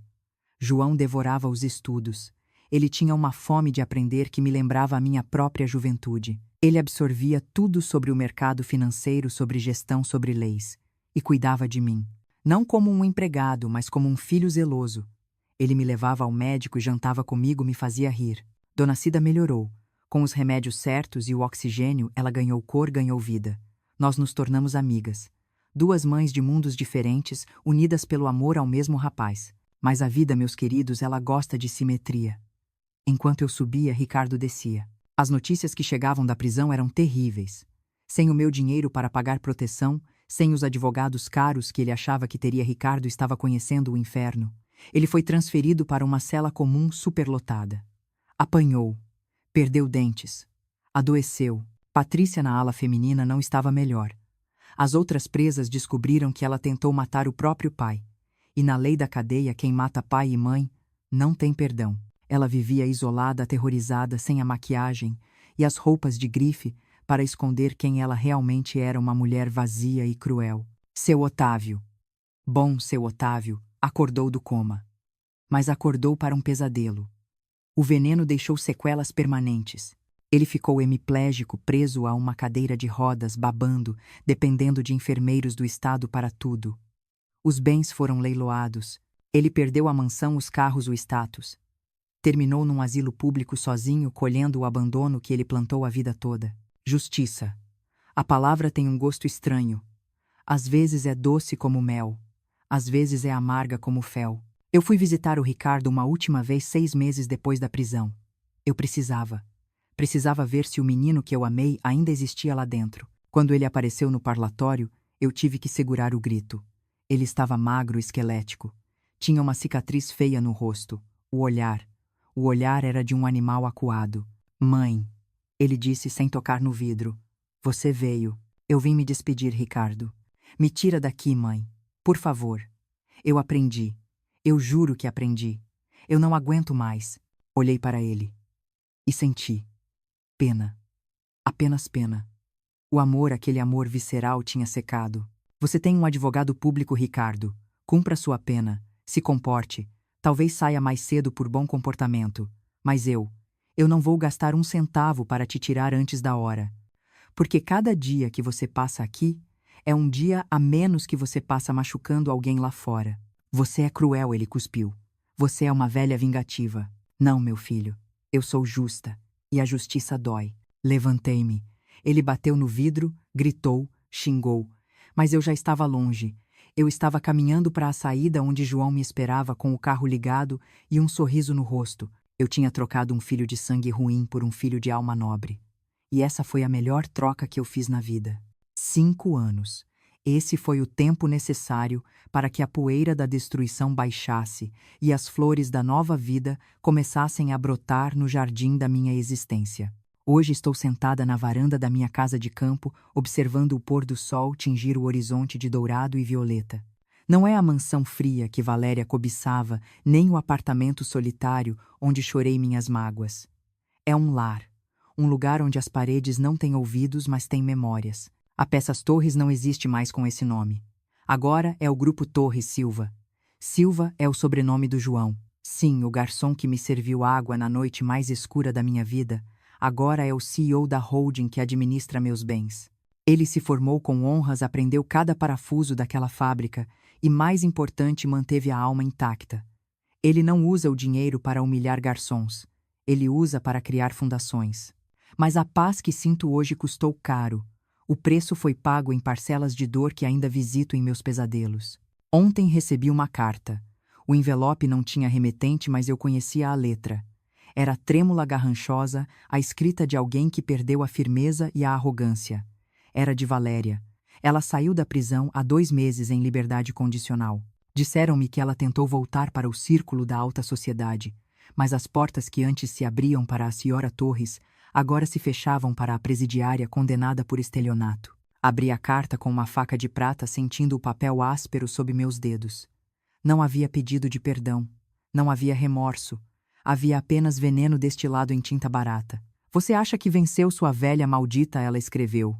João devorava os estudos. Ele tinha uma fome de aprender que me lembrava a minha própria juventude. Ele absorvia tudo sobre o mercado financeiro, sobre gestão, sobre leis, e cuidava de mim. Não como um empregado, mas como um filho zeloso. Ele me levava ao médico e jantava comigo, me fazia rir. Dona Cida melhorou. Com os remédios certos e o oxigênio, ela ganhou cor, ganhou vida. Nós nos tornamos amigas. Duas mães de mundos diferentes, unidas pelo amor ao mesmo rapaz. Mas a vida, meus queridos, ela gosta de simetria. Enquanto eu subia, Ricardo descia. As notícias que chegavam da prisão eram terríveis. Sem o meu dinheiro para pagar proteção, sem os advogados caros que ele achava que teria, Ricardo estava conhecendo o inferno. Ele foi transferido para uma cela comum superlotada. Apanhou. Perdeu dentes. Adoeceu. Patrícia, na ala feminina, não estava melhor. As outras presas descobriram que ela tentou matar o próprio pai. E na lei da cadeia, quem mata pai e mãe não tem perdão. Ela vivia isolada, aterrorizada, sem a maquiagem e as roupas de grife para esconder quem ela realmente era, uma mulher vazia e cruel. Seu Otávio. Bom, seu Otávio acordou do coma. Mas acordou para um pesadelo. O veneno deixou sequelas permanentes. Ele ficou hemiplégico, preso a uma cadeira de rodas, babando, dependendo de enfermeiros do estado para tudo. Os bens foram leiloados. Ele perdeu a mansão, os carros, o status. Terminou num asilo público sozinho, colhendo o abandono que ele plantou a vida toda. Justiça. A palavra tem um gosto estranho. Às vezes é doce como mel. Às vezes é amarga como fel. Eu fui visitar o Ricardo uma última vez 6 meses depois da prisão. Eu precisava. Precisava ver se o menino que eu amei ainda existia lá dentro. Quando ele apareceu no parlatório, eu tive que segurar o grito. Ele estava magro, esquelético. Tinha uma cicatriz feia no rosto. O olhar era de um animal acuado. Mãe, ele disse sem tocar no vidro. Você veio. Eu vim me despedir, Ricardo. Me tira daqui, mãe. Por favor. Eu aprendi. Eu juro que aprendi. Eu não aguento mais. Olhei para ele. E senti. Pena. Apenas pena. O amor, aquele amor visceral, tinha secado. Você tem um advogado público, Ricardo. Cumpra sua pena. Se comporte. Talvez saia mais cedo por bom comportamento. Mas eu não vou gastar um centavo para te tirar antes da hora. Porque cada dia que você passa aqui é um dia a menos que você passa machucando alguém lá fora. Você é cruel, ele cuspiu. Você é uma velha vingativa. Não, meu filho. Eu sou justa. E a justiça dói. Levantei-me. Ele bateu no vidro, gritou, xingou. Mas eu já estava longe. Eu estava caminhando para a saída onde João me esperava com o carro ligado e um sorriso no rosto. Eu tinha trocado um filho de sangue ruim por um filho de alma nobre. E essa foi a melhor troca que eu fiz na vida. 5 anos. Esse foi o tempo necessário para que a poeira da destruição baixasse e as flores da nova vida começassem a brotar no jardim da minha existência. Hoje estou sentada na varanda da minha casa de campo, observando o pôr do sol tingir o horizonte de dourado e violeta. Não é a mansão fria que Valéria cobiçava, nem o apartamento solitário onde chorei minhas mágoas. É um lar, um lugar onde as paredes não têm ouvidos, mas têm memórias. A Peças Torres não existe mais com esse nome. Agora é o Grupo Torres Silva. Silva é o sobrenome do João. Sim, o garçom que me serviu água na noite mais escura da minha vida, agora é o CEO da holding que administra meus bens. Ele se formou com honras, aprendeu cada parafuso daquela fábrica e, mais importante, manteve a alma intacta. Ele não usa o dinheiro para humilhar garçons. Ele usa para criar fundações. Mas a paz que sinto hoje custou caro. O preço foi pago em parcelas de dor que ainda visito em meus pesadelos. Ontem recebi uma carta. O envelope não tinha remetente, mas eu conhecia a letra. Era trêmula, garranchosa, a escrita de alguém que perdeu a firmeza e a arrogância. Era de Valéria. Ela saiu da prisão há 2 meses em liberdade condicional. Disseram-me que ela tentou voltar para o círculo da alta sociedade, mas as portas que antes se abriam para a senhora Torres agora se fechavam para a presidiária condenada por estelionato. Abri a carta com uma faca de prata, sentindo o papel áspero sob meus dedos. Não havia pedido de perdão. Não havia remorso. Havia apenas veneno destilado em tinta barata. Você acha que venceu sua velha maldita, ela escreveu.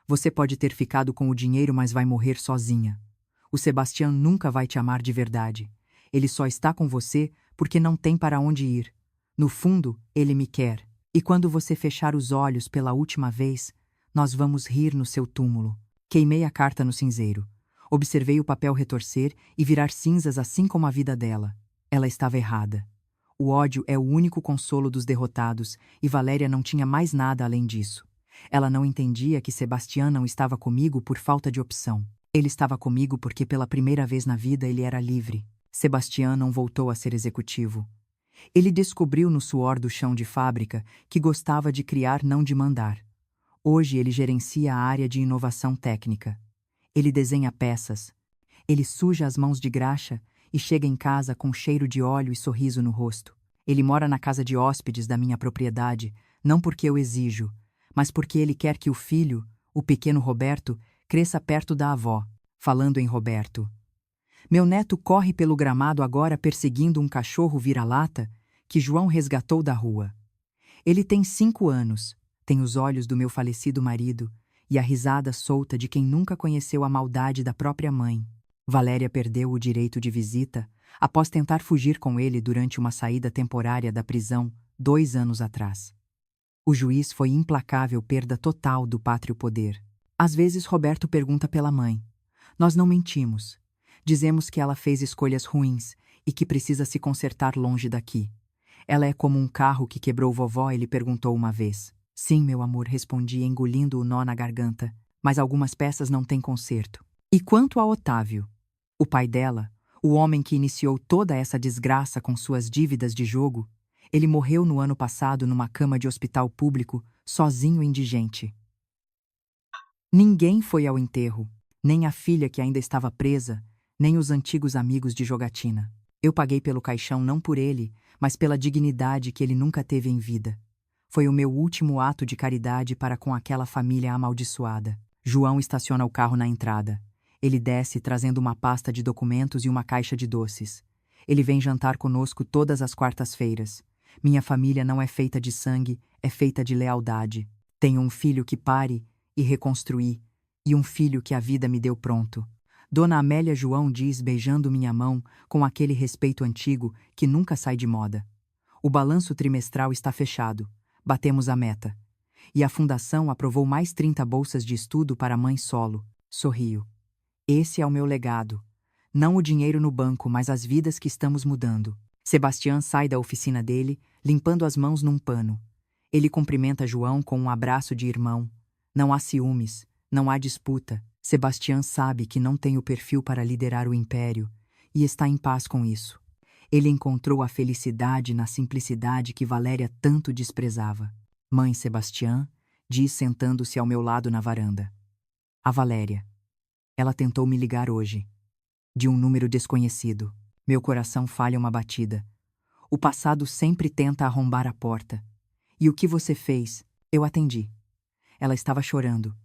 Você pode ter ficado com o dinheiro, mas vai morrer sozinha. O Sebastião nunca vai te amar de verdade. Ele só está com você porque não tem para onde ir. No fundo, ele me quer. E quando você fechar os olhos pela última vez, nós vamos rir no seu túmulo. Queimei a carta no cinzeiro. Observei o papel retorcer e virar cinzas, assim como a vida dela. Ela estava errada. O ódio é o único consolo dos derrotados, e Valéria não tinha mais nada além disso. Ela não entendia que Sebastião não estava comigo por falta de opção. Ele estava comigo porque pela primeira vez na vida ele era livre. Sebastião não voltou a ser executivo. Ele descobriu no suor do chão de fábrica que gostava de criar, não de mandar. Hoje ele gerencia a área de inovação técnica. Ele desenha peças. Ele suja as mãos de graxa e chega em casa com cheiro de óleo e sorriso no rosto. Ele mora na casa de hóspedes da minha propriedade, não porque eu exijo, mas porque ele quer que o filho, o pequeno Roberto, cresça perto da avó. Falando em Roberto, meu neto corre pelo gramado agora perseguindo um cachorro vira-lata que João resgatou da rua. Ele tem 5 anos, tem os olhos do meu falecido marido e a risada solta de quem nunca conheceu a maldade da própria mãe. Valéria perdeu o direito de visita após tentar fugir com ele durante uma saída temporária da prisão 2 anos atrás. O juiz foi implacável, perda total do pátrio poder. Às vezes Roberto pergunta pela mãe. Nós não mentimos. Dizemos que ela fez escolhas ruins e que precisa se consertar longe daqui. Ela é como um carro que quebrou vovó, ele perguntou uma vez. Sim, meu amor, respondi, engolindo o nó na garganta, mas algumas peças não têm conserto. E quanto a Otávio? O pai dela, o homem que iniciou toda essa desgraça com suas dívidas de jogo, ele morreu no ano passado numa cama de hospital público, sozinho e indigente. Ninguém foi ao enterro, nem a filha que ainda estava presa, nem os antigos amigos de jogatina. Eu paguei pelo caixão não por ele, mas pela dignidade que ele nunca teve em vida. Foi o meu último ato de caridade para com aquela família amaldiçoada. João estaciona o carro na entrada. Ele desce trazendo uma pasta de documentos e uma caixa de doces. Ele vem jantar conosco todas as quartas-feiras. Minha família não é feita de sangue, é feita de lealdade. Tenho um filho que pare e reconstruí, e um filho que a vida me deu pronto. Dona Amélia, João diz, beijando minha mão com aquele respeito antigo que nunca sai de moda. O balanço trimestral está fechado. Batemos a meta. E a fundação aprovou mais 30 bolsas de estudo para mãe solo. Sorrio. Esse é o meu legado. Não o dinheiro no banco, mas as vidas que estamos mudando. Sebastião sai da oficina dele, limpando as mãos num pano. Ele cumprimenta João com um abraço de irmão. Não há ciúmes, não há disputa. Sebastião sabe que não tem o perfil para liderar o império e está em paz com isso. Ele encontrou a felicidade na simplicidade que Valéria tanto desprezava. Mãe, Sebastião, diz sentando-se ao meu lado na varanda. A Valéria. Ela tentou me ligar hoje. De um número desconhecido. Meu coração falha uma batida. O passado sempre tenta arrombar a porta. E o que você fez? Eu atendi. Ela estava chorando.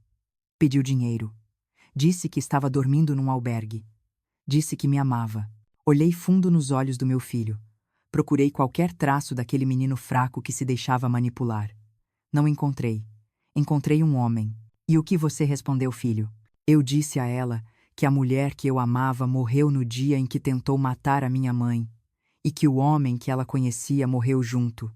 Pediu dinheiro. Disse que estava dormindo num albergue. Disse que me amava. Olhei fundo nos olhos do meu filho. Procurei qualquer traço daquele menino fraco que se deixava manipular. Não encontrei. Encontrei um homem. E o que você respondeu, filho? Eu disse a ela que a mulher que eu amava morreu no dia em que tentou matar a minha mãe, e que o homem que ela conhecia morreu junto.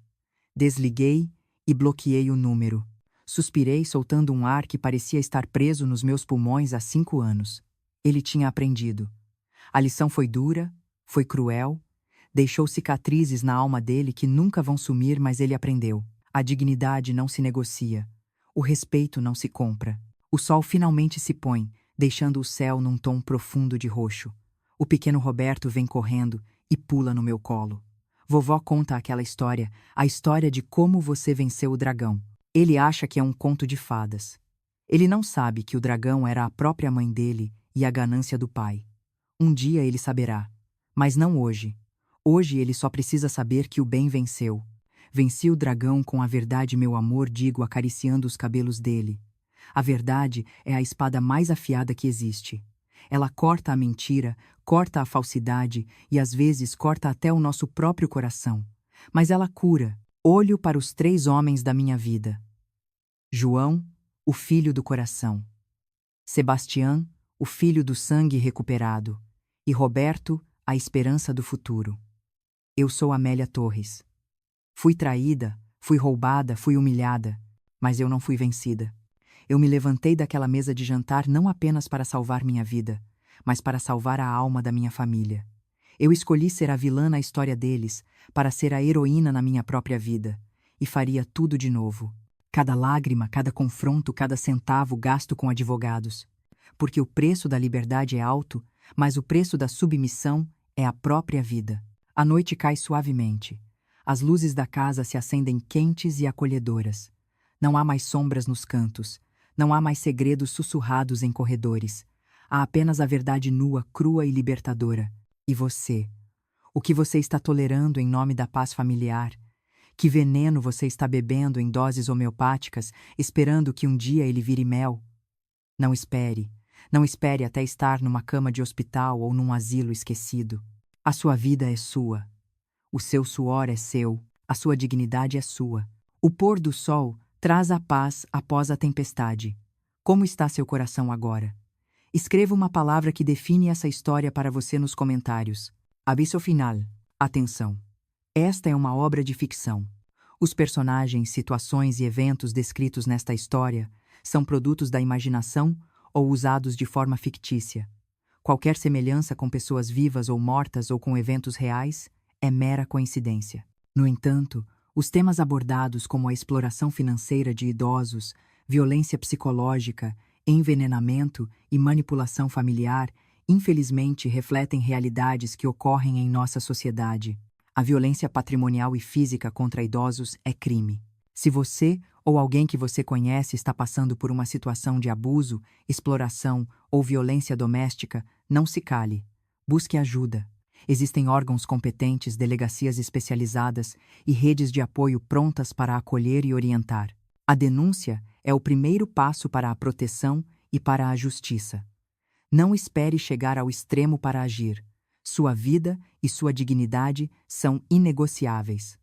Desliguei e bloqueei o número. Suspirei, soltando um ar que parecia estar preso nos meus pulmões há 5 anos. Ele tinha aprendido. A lição foi dura, foi cruel, deixou cicatrizes na alma dele que nunca vão sumir, mas ele aprendeu. A dignidade não se negocia. O respeito não se compra. O sol finalmente se põe, deixando o céu num tom profundo de roxo. O pequeno Roberto vem correndo e pula no meu colo. Vovó conta aquela história, a história de como você venceu o dragão. Ele acha que é um conto de fadas. Ele não sabe que o dragão era a própria mãe dele e a ganância do pai. Um dia ele saberá, mas não hoje. Hoje ele só precisa saber que o bem venceu. Venci o dragão com a verdade, meu amor, digo, acariciando os cabelos dele. A verdade é a espada mais afiada que existe. Ela corta a mentira, corta a falsidade e às vezes corta até o nosso próprio coração. Mas ela cura. Olho para os 3 homens da minha vida. João, o filho do coração. Sebastião, o filho do sangue recuperado. E Roberto, a esperança do futuro. Eu sou Amélia Torres. Fui traída, fui roubada, fui humilhada, mas eu não fui vencida. Eu me levantei daquela mesa de jantar não apenas para salvar minha vida, mas para salvar a alma da minha família. Eu escolhi ser a vilã na história deles, para ser a heroína na minha própria vida, e faria tudo de novo. Cada lágrima, cada confronto, cada centavo gasto com advogados. Porque o preço da liberdade é alto, mas o preço da submissão é a própria vida. A noite cai suavemente. As luzes da casa se acendem quentes e acolhedoras. Não há mais sombras nos cantos. Não há mais segredos sussurrados em corredores. Há apenas a verdade nua, crua e libertadora. E você? O que você está tolerando em nome da paz familiar? Que veneno você está bebendo em doses homeopáticas, esperando que um dia ele vire mel? Não espere. Não espere até estar numa cama de hospital ou num asilo esquecido. A sua vida é sua. O seu suor é seu. A sua dignidade é sua. O pôr do sol traz a paz após a tempestade. Como está seu coração agora? Escreva uma palavra que define essa história para você nos comentários. Aviso final. Atenção. Esta é uma obra de ficção. Os personagens, situações e eventos descritos nesta história são produtos da imaginação ou usados de forma fictícia. Qualquer semelhança com pessoas vivas ou mortas ou com eventos reais é mera coincidência. No entanto, os temas abordados, como a exploração financeira de idosos, violência psicológica, envenenamento e manipulação familiar, infelizmente refletem realidades que ocorrem em nossa sociedade. A violência patrimonial e física contra idosos é crime. Se você ou alguém que você conhece está passando por uma situação de abuso, exploração ou violência doméstica, não se cale. Busque ajuda. Existem órgãos competentes, delegacias especializadas e redes de apoio prontas para acolher e orientar. A denúncia é o primeiro passo para a proteção e para a justiça. Não espere chegar ao extremo para agir. Sua vida e sua dignidade são inegociáveis.